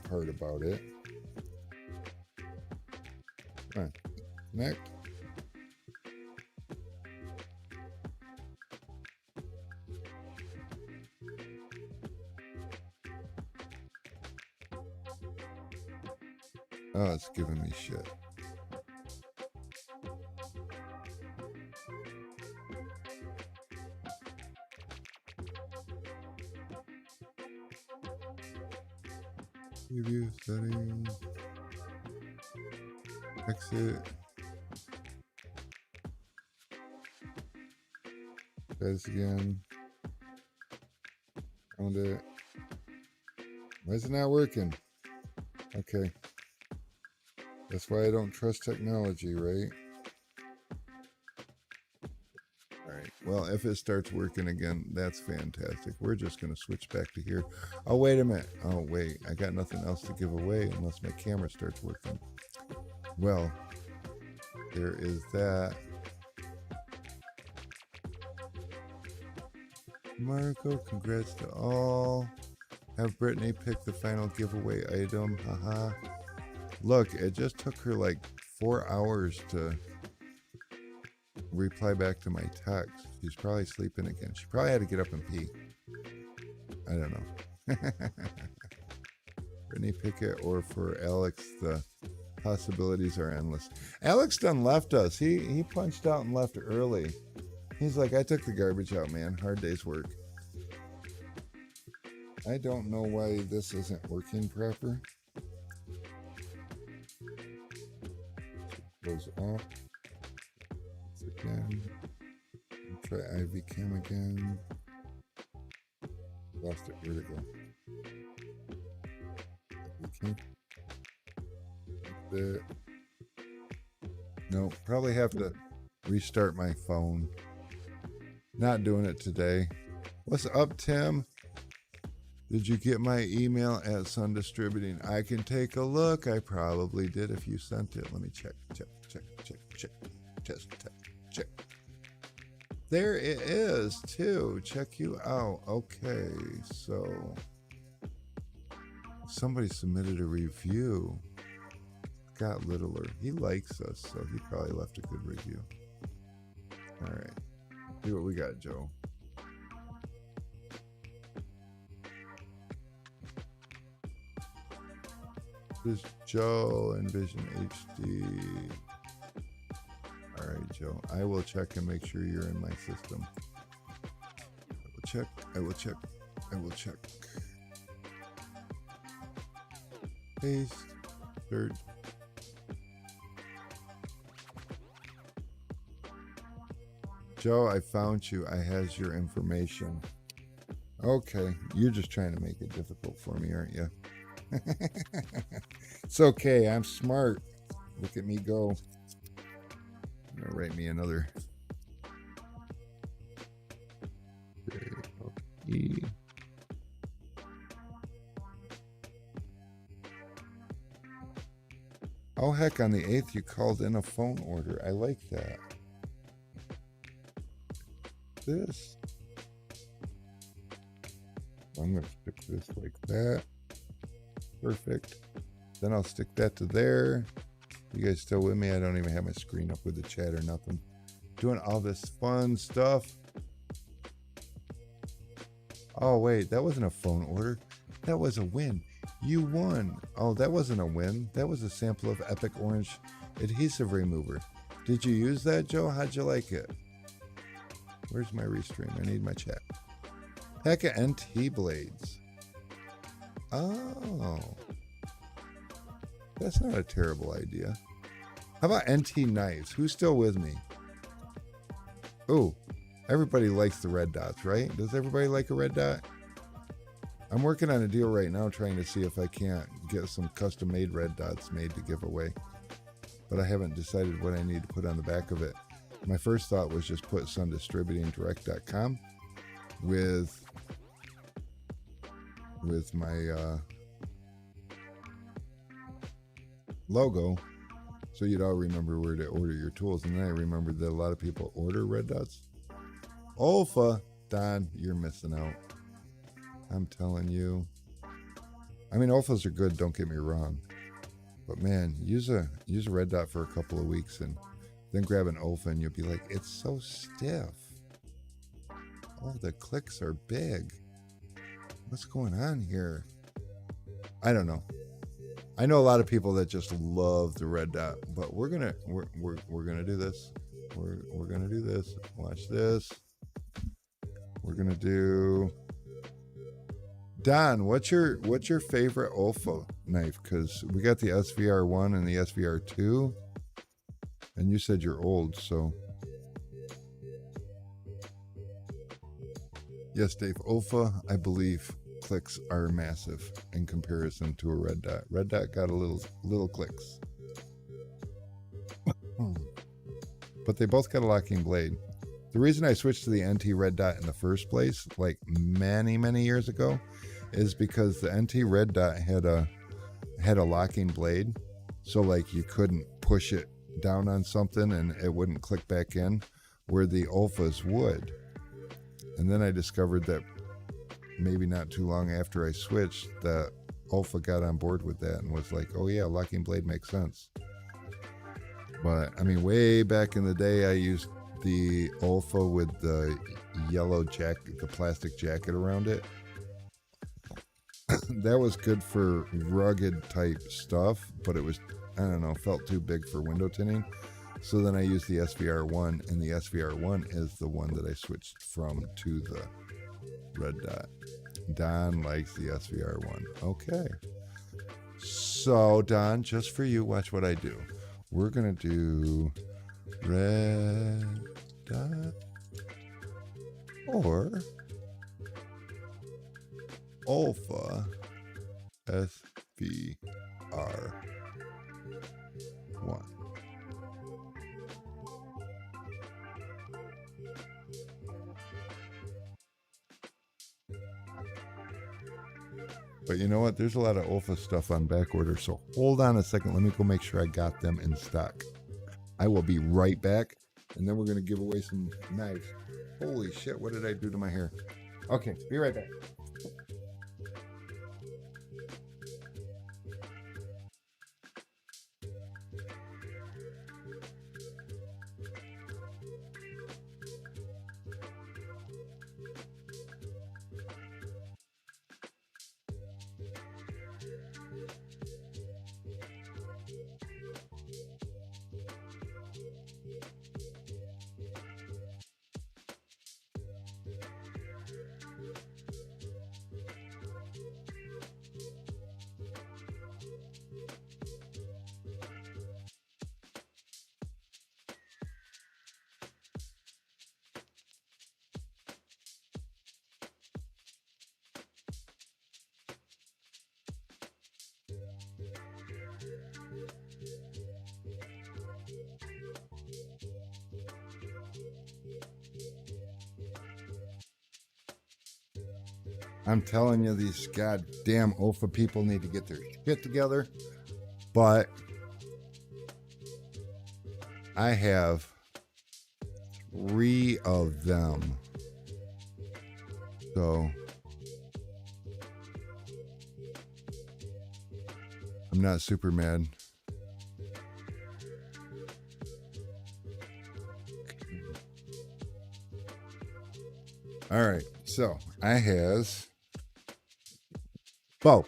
part about it. All right, connect. Oh, it's giving me shit. Preview settings. Exit. Try this again. Found it. Why is it not working? Okay. That's why I don't trust technology, right? All right. Well, if it starts working again, that's fantastic. We're just going to switch back to here. Oh, wait a minute. Oh, wait. I got nothing else to give away unless my camera starts working. Well, there is that. Marco, congrats to all. Have Brittany pick the final giveaway item. Haha. Look, it just took her like 4 hours to reply back to my text. She's probably sleeping again. She probably had to get up and pee. I don't know. Brittany Pickett or for Alex, the possibilities are endless. Alex done left us. He punched out and left early. He's like, I took the garbage out, man. Hard day's work. I don't know why this isn't working proper. Goes off. Again. Try IV cam again. Lost it. Where'd it go? IV cam. No, probably have to restart my phone. Not doing it today. What's up, Tim? Did you get my email at Sun Distributing? I can take a look. I probably did if you sent it. Let me check. Check. There it is, too. Check you out. Okay, so somebody submitted a review. Scott Littler. He likes us, so he probably left a good review. All right. See what we got, Joe. This is Joe Envision HD. All right, Joe. I will check and make sure you're in my system. I will check. Paste. Search. Joe, I found you. I has your information. Okay. You're just trying to make it difficult for me, aren't you? It's okay. I'm smart. Look at me go. I'm gonna write me another. Oh heck, on the 8th you called in a phone order. I like that. This. I'm gonna stick this like that. Perfect. Then I'll stick that to there. You guys still with me? I don't even have my screen up with the chat or nothing. Doing all this fun stuff. Oh, wait. That wasn't a phone order. That was a win. You won. Oh, that wasn't a win. That was a sample of Epic Orange Adhesive Remover. Did you use that, Joe? How'd you like it? Where's my restream? I need my chat. Heck of NT blades. Oh. That's not a terrible idea. How about NT knives? Who's still with me? Oh, everybody likes the red dots, right? Does everybody like a red dot? I'm working on a deal right now trying to see if I can't get some custom-made red dots made to give away. But I haven't decided what I need to put on the back of it. My first thought was just put sundistributingdirect.com with my logo, so you'd all remember where to order your tools. And then I remembered that a lot of people order red dots. Olfa, Don, you're missing out. I'm telling you. I mean, Olfas are good, don't get me wrong. But man, use a red dot for a couple of weeks and then grab an Olfa and you'll be like, it's so stiff. Oh, the clicks are big. What's going on here? I don't know. I know a lot of people that just love the red dot, but we're gonna do this. We're gonna do this. Watch this. We're gonna do. Don, what's your favorite Olfa knife? Because we got the SVR1 and the SVR2, and you said you're old, so yes, Dave. Olfa, I believe clicks are massive in comparison to a red dot. Red dot got a little clicks, but they both got a locking blade. The reason I switched to the NT red dot in the first place, like many years ago, is because the NT red dot had a locking blade, so like you couldn't push it down on something and it wouldn't click back in, where the Olfas would. And then I discovered that maybe not too long after I switched, that Olfa got on board with that and was like, oh yeah, locking blade makes sense. But I mean, way back in the day, I used the Olfa with the yellow jacket, the plastic jacket around it. That was good for rugged type stuff, but it was, I don't know, felt too big for window tinting. So then I used the SVR1, and the SVR1 is the one that I switched from to the red dot. Don likes the SVR1. Okay. So Don, just for you, watch what I do. We're going to do red dot or Olfa SVR1. But you know what? There's a lot of Olfa stuff on back order, so hold on a second. Let me go make sure I got them in stock. I will be right back, and then we're going to give away some knives. Holy shit, what did I do to my hair? Okay, be right back. I'm telling you, these goddamn Olfa people need to get their shit together. But I have 3 of them. So I'm not super mad. All right, so I has both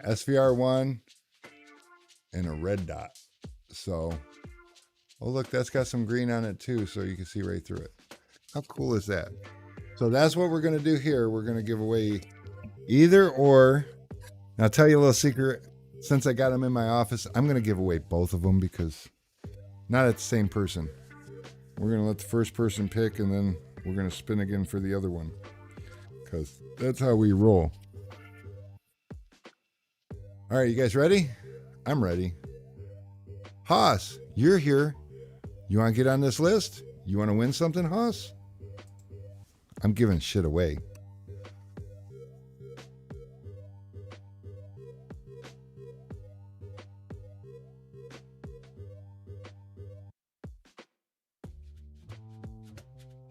SVR1 and a red dot. So, oh look, that's got some green on it too, so you can see right through it. How cool is that? So that's what we're gonna do here. We're gonna give away either or. Now, I'll tell you a little secret. Since I got them in my office, I'm gonna give away both of them because not at the same person. We're gonna let the first person pick, and then we're gonna spin again for the other one, because that's how we roll. All right, you guys ready? I'm ready. Haas, you're here. You want to get on this list? You want to win something, Haas? I'm giving shit away.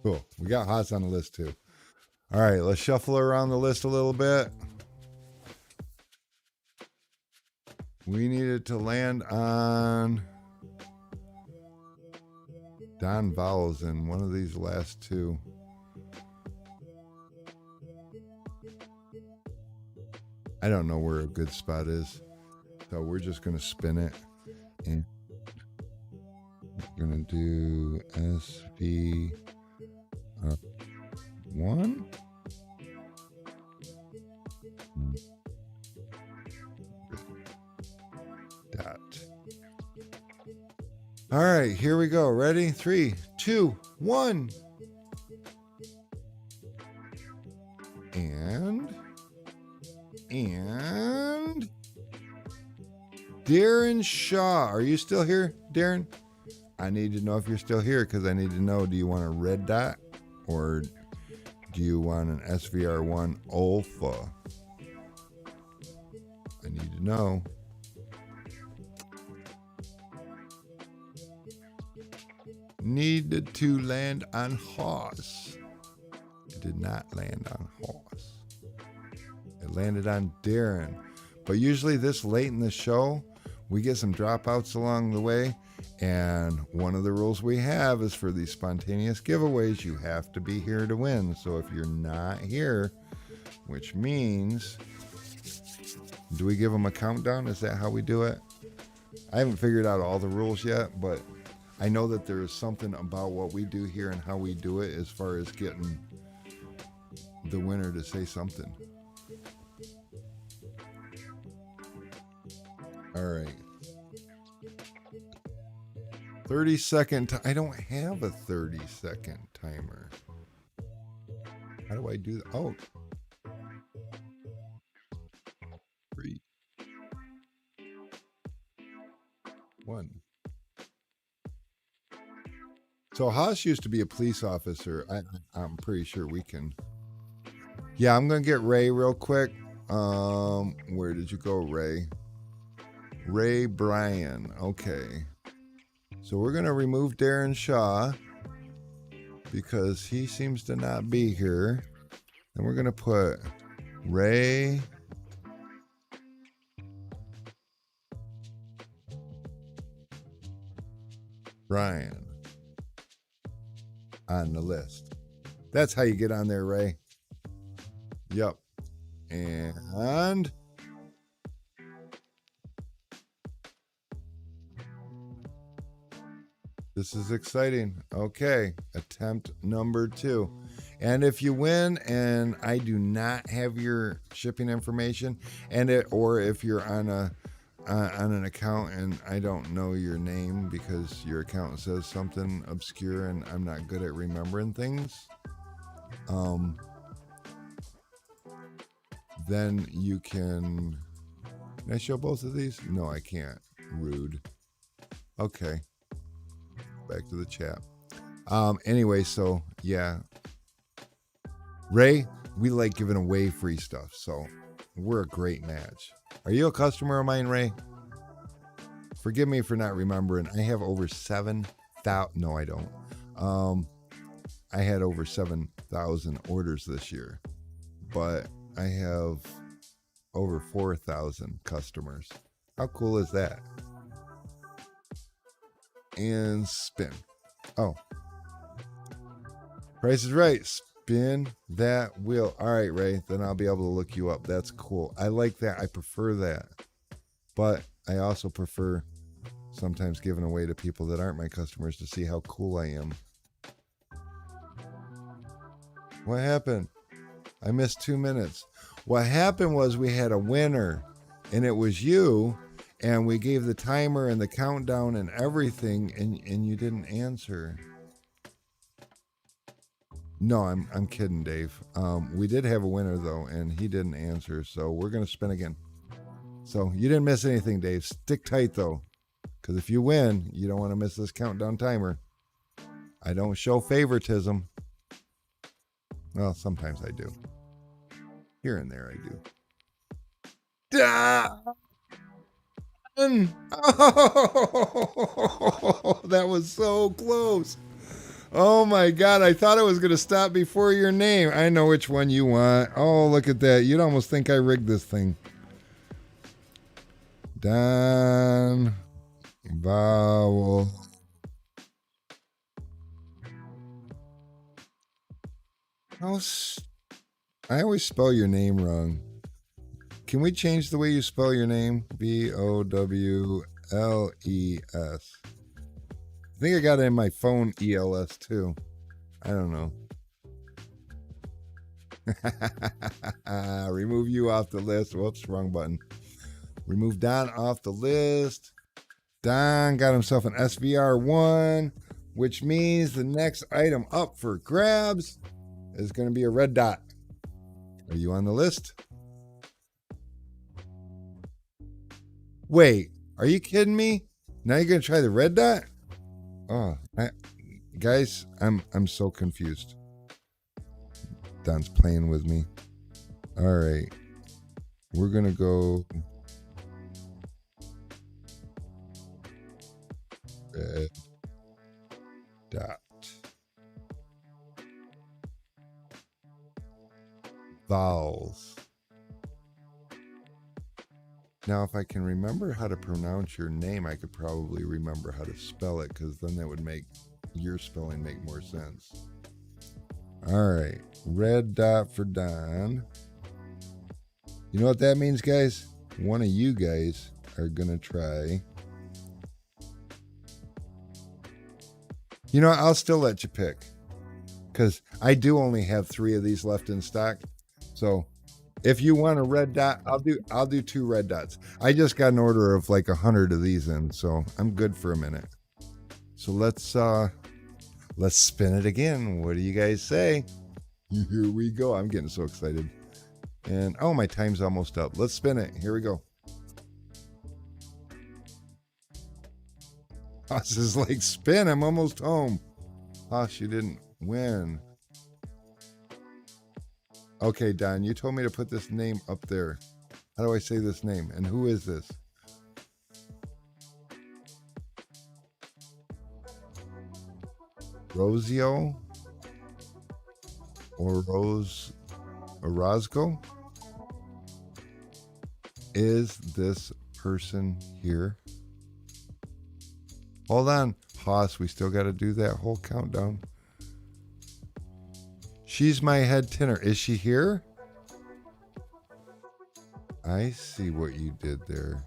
Cool. We got Haas on the list too. All right, let's shuffle around the list a little bit. We needed to land on Don Vowels in one of these last two. I don't know where a good spot is, so we're just going to spin it. And we're going to do SV1. Dot. All right, here we go. Ready? 3, 2, 1. And Darren Shaw. Are you still here, Darren? I need to know if you're still here, because I need to know, do you want a red dot or do you want an SVR1 Alpha? I need to know. Needed to land on Haas. It did not land on Haas. It landed on Darren. But usually this late in the show, we get some dropouts along the way. And one of the rules we have is for these spontaneous giveaways, you have to be here to win. So if you're not here, which means, do we give them a countdown? Is that how we do it? I haven't figured out all the rules yet, but I know that there is something about what we do here and how we do it as far as getting the winner to say something. All right. 30-second. I don't have a 30-second timer. How do I do that? Oh. 3, 1. So Haas used to be a police officer. I'm pretty sure we can. Yeah, I'm going to get Ray real quick. Where did you go, Ray? Ray Bryan. Okay. So we're going to remove Darren Shaw because he seems to not be here. And we're going to put Ray Bryan on the list. That's how you get on there, Ray. Yep. And this is exciting. Okay, attempt number 2. And if you win and I do not have your shipping information, or if you're on an account and I don't know your name because your account says something obscure and I'm not good at remembering things, then you can I show both of these? No, I can't. Rude. Okay. Back to the chat. Anyway, so yeah. Ray, we like giving away free stuff, so we're a great match. Are you a customer of mine, Ray? Forgive me for not remembering. I have over 7,000. No, I don't. I had over 7,000 orders this year, but I have over 4,000 customers. How cool is that? And spin. Oh, Price is Right. spin that wheel. All right, Ray, then I'll be able to look you up. That's cool. I like that. I prefer that. But I also prefer sometimes giving away to people that aren't my customers to see how cool I am. What happened? I missed 2 minutes. What happened was we had a winner, and it was you, and we gave the timer and the countdown and everything, and you didn't answer. No, I'm kidding, Dave. We did have a winner, though, and he didn't answer, so we're going to spin again. So you didn't miss anything, Dave. Stick tight, though, because if you win, you don't want to miss this countdown timer. I don't show favoritism. Well, sometimes I do. Here and there I do. Oh, that was so close. Oh my God, I thought I was going to stop before your name. I know which one you want. Oh, look at that. You'd almost think I rigged this thing. Don Vowel. I always spell your name wrong. Can we change the way you spell your name? Bowles. I think I got it in my phone ELS too. I don't know. Remove you off the list. Whoops, wrong button. Remove Don off the list. Don got himself an SVR1, which means the next item up for grabs is going to be a red dot. Are you on the list? Wait, are you kidding me? Now you're going to try the red dot? Oh, guys, I'm so confused. Don's playing with me. All right. We're going to go red dot. Vowels. Now, if I can remember how to pronounce your name, I could probably remember how to spell it, because then that would make your spelling make more sense. All right. Red dot for Don. You know what that means, guys? One of you guys are going to try. You know, I'll still let you pick, because I do only have 3 of these left in stock. So if you want a red dot, I'll do 2 red dots. I just got an order of like 100 of these in, so I'm good for a minute. So let's spin it again. What do you guys say? Here we go. I'm getting so excited. And oh, my time's almost up. Let's spin it. Here we go. Haas is like, spin. I'm almost home. Haas, you didn't win. Okay, Don, you told me to put this name up there. How do I say this name? And who is this? Rosio? Or Orozco? Is this person here? Hold on, Haas, we still got to do that whole countdown. She's my head tinner. Is she here? I see what you did there.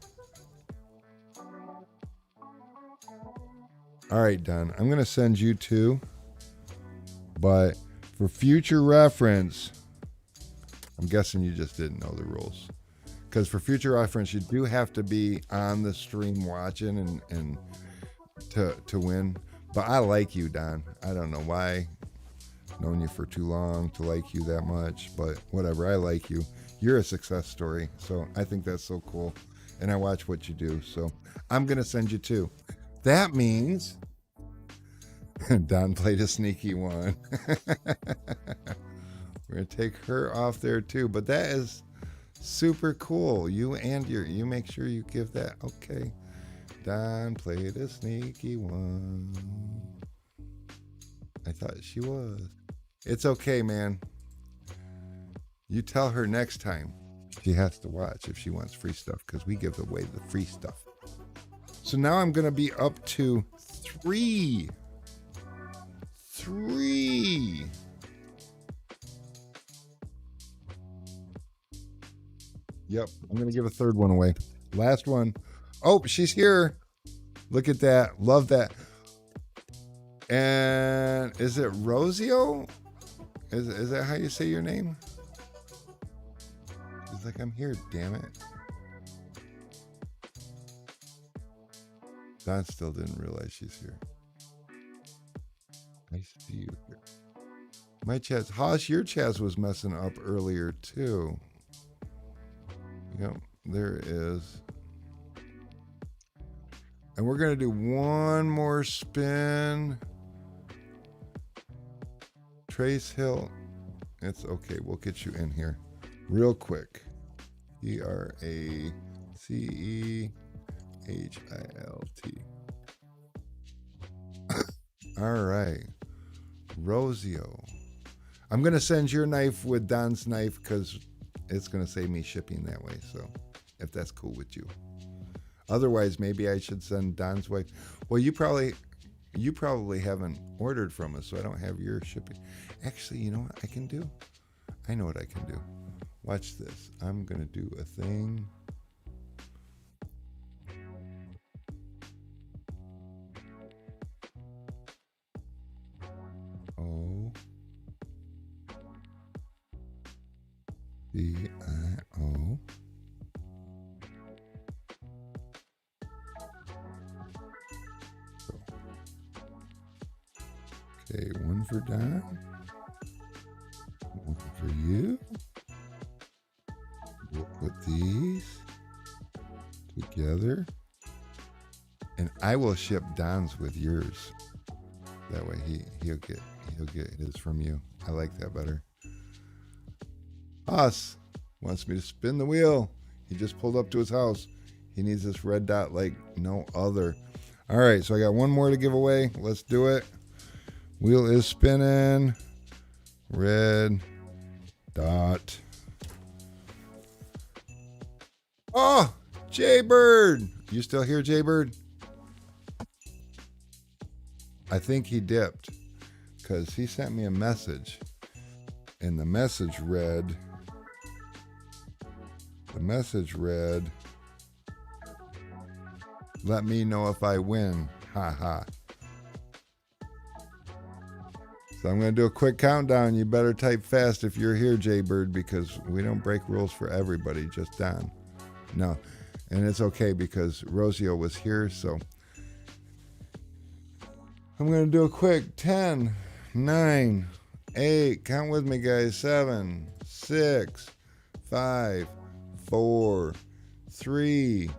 All right, Don. I'm going to send you 2. But for future reference, I'm guessing you just didn't know the rules. Because for future reference, you do have to be on the stream watching and to win. But I like you, Don. I don't know why. Known you for too long to like you that much, but whatever. I like you. You're a success story, so I think that's so cool. And I watch what you do, so I'm gonna send you 2. That means Don played a sneaky one. We're gonna take her off there too, but that is super cool. You make sure you give that. Okay, Don played a sneaky one. I thought she was. It's okay, man. You tell her next time she has to watch if she wants free stuff, because we give away the free stuff. So now I'm going to be up to 3. Yep, I'm going to give a third one away. Last one. Oh, she's here. Look at that. Love that. And is it Rosio? Is that how you say your name? It's like, I'm here, damn it. Don still didn't realize she's here. I see you here. My chats. Hosh, your chats was messing up earlier too. Yep, there it is. And we're going to do one more spin. Trace Hill. It's okay. We'll get you in here real quick. Erachehilt. All right. Rosio. I'm going to send your knife with Don's knife because it's going to save me shipping that way. So if that's cool with you. Otherwise, maybe I should send Don's wife. Well, you probably haven't ordered from us, so I don't have your shipping. Actually, you know what I can do? I know what I can do. Watch this. I'm going to do a thing. O-D-I-O. Okay, one for Don, one for you. We'll put these together, and I will ship Don's with yours. That way he'll get his from you. I like that better. Haas wants me to spin the wheel. He just pulled up to his house. He needs this red dot like no other. All right, so I got one more to give away. Let's do it. Wheel is spinning. Red dot. Oh, Jaybird. You still here, Jaybird? I think he dipped because he sent me a message. And the message read, let me know if I win. Ha ha. So I'm going to do a quick countdown. You better type fast if you're here, Jaybird, because we don't break rules for everybody, just Don. No. And it's okay because Rosio was here, so I'm going to do a quick 10, 9, 8, count with me, guys, 7, 6, 5, 4, 3,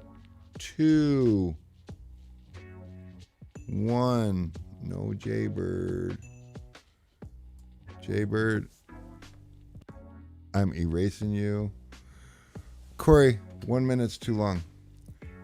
2, 1. No Jaybird. Jaybird, I'm erasing you. Corey, 1 minute's too long.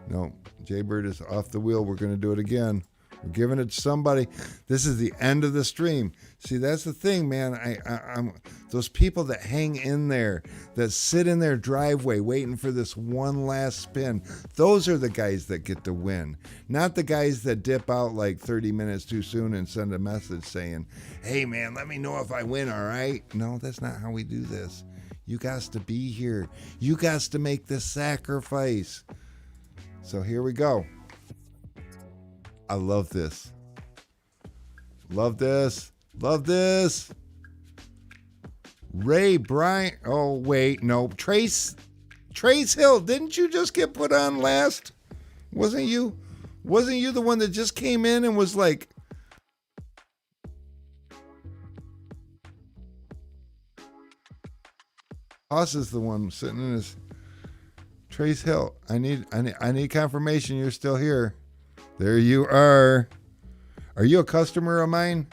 No, Jaybird is off the wheel. We're going to do it again. We're giving it to somebody. This is the end of the stream. See, that's the thing, man. I'm those people that hang in there, that sit in their driveway waiting for this one last spin. Those are the guys that get to win. Not the guys that dip out like 30 minutes too soon and send a message saying, hey, man, let me know if I win, all right? No, that's not how we do this. You got to be here. You got to make the sacrifice. So here we go. I love this. Love this. Love this. Ray Bryant. Oh, wait. No. Trace Hill. Didn't you just get put on last? Wasn't you the one that just came in and was like, Haas is the one sitting in his Trace Hill. I need confirmation you're still here. There you are. Are you a customer of mine?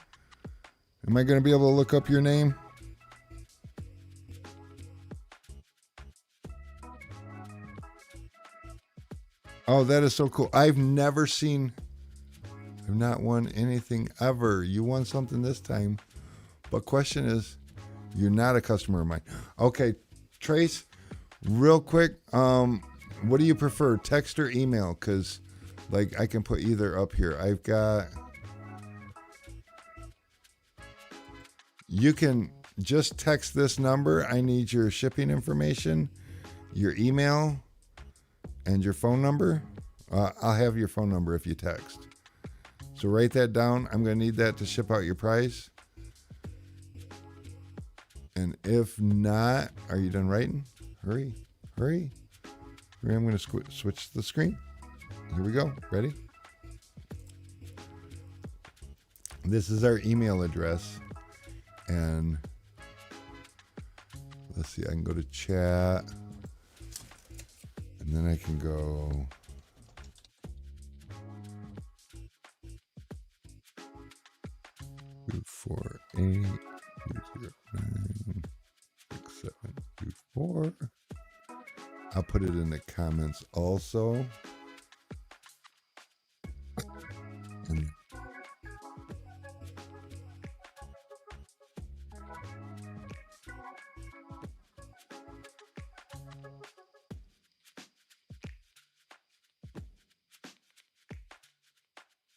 Am I going to be able to look up your name? Oh, that is so cool. I've not won anything ever. You won something this time. But question is, you're not a customer of mine. Okay, Trace, real quick, what do you prefer, text or email? Because like I can put either up here. You can just text this number. I need your shipping information. your email and your phone number. I'll have your phone number if you text. So write that down. I'm going to need that to ship out your prize. And if not, are you done writing? Hurry. I'm going to switch the screen. Here we go. Ready? This is our email address. And let's see, I can go to chat. And then I can go... 248-209-6724. I'll put it in the comments also. And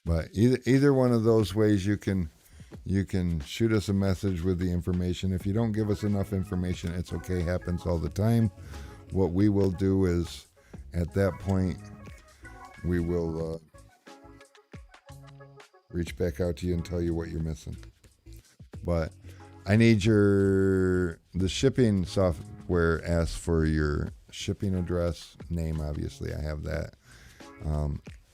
but either one of those ways you can shoot us a message with the information. If you don't give us enough information, it's okay. Happens all the time. What we will do is, at that point, we will reach back out to you and tell you what you're missing. But I need the shipping software asks for your shipping address, name, obviously, I have that,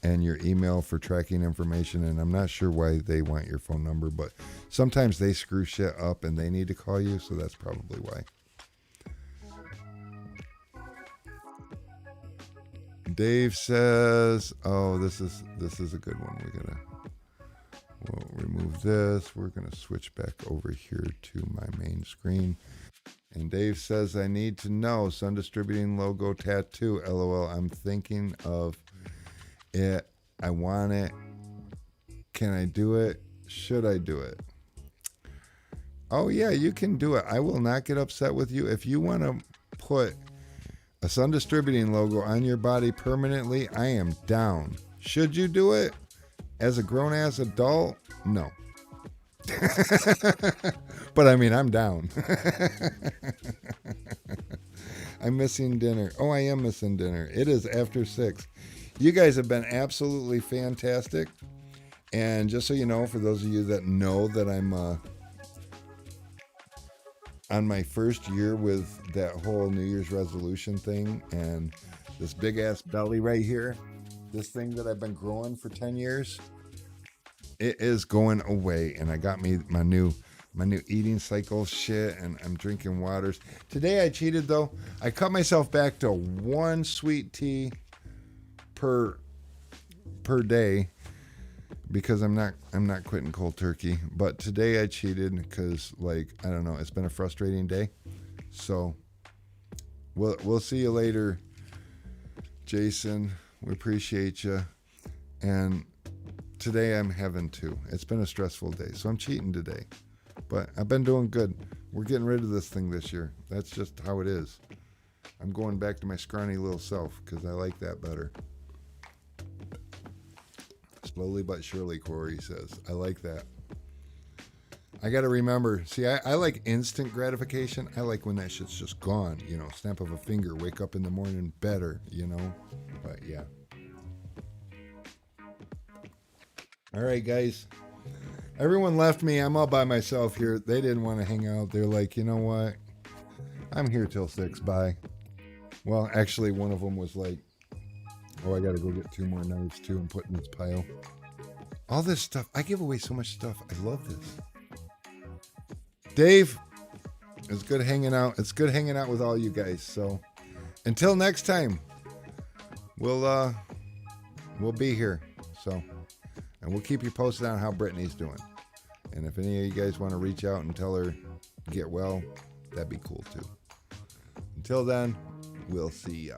and your email for tracking information. And I'm not sure why they want your phone number, but sometimes they screw shit up and they need to call you, so that's probably why. Dave says, oh, this is a good one. We'll remove this. We're gonna switch back over here to my main screen. And Dave says, I need to know, Sun Distributing logo tattoo. LOL. I'm thinking of it. I want it. Can I do it? Should I do it? Oh yeah, you can do it. I will not get upset with you. If you want to put a Sun Distributing logo on your body permanently, I am down. Should you do it? As a grown-ass adult, no. But I mean, I'm down. I'm missing dinner. Oh, I am missing dinner. It is after 6. You guys have been absolutely fantastic. And just so you know, for those of you that know that I'm on my first year with that whole New Year's resolution thing, and this big ass belly right here, this thing that I've been growing for 10 years, it is going away. And I got me my new eating cycle shit, and I'm drinking waters. Today I cheated though. I cut myself back to 1 sweet tea per day, because I'm not quitting cold turkey. But today I cheated because, like, I don't know, it's been a frustrating day. So we'll see you later, Jason. We appreciate you. And today I'm having 2. It's been a stressful day, so I'm cheating today. But I've been doing good. We're getting rid of this thing this year. That's just how it is. I'm going back to my scrawny little self because I like that better. Slowly but surely, Corey says. I like that. I got to remember. See, I like instant gratification. I like when that shit's just gone. You know, snap of a finger, wake up in the morning better, you know. But yeah. All right, guys. Everyone left me. I'm all by myself here. They didn't want to hang out. They're like, you know what? I'm here till 6. Bye. Well, actually, one of them was like, oh, I got to go get 2 more knives, too, and put in this pile. All this stuff. I give away so much stuff. I love this. Dave, it's good hanging out. It's good hanging out with all you guys. So until next time, we'll be here. So, and we'll keep you posted on how Brittany's doing. And if any of you guys want to reach out and tell her get well, that'd be cool, too. Until then, we'll see ya.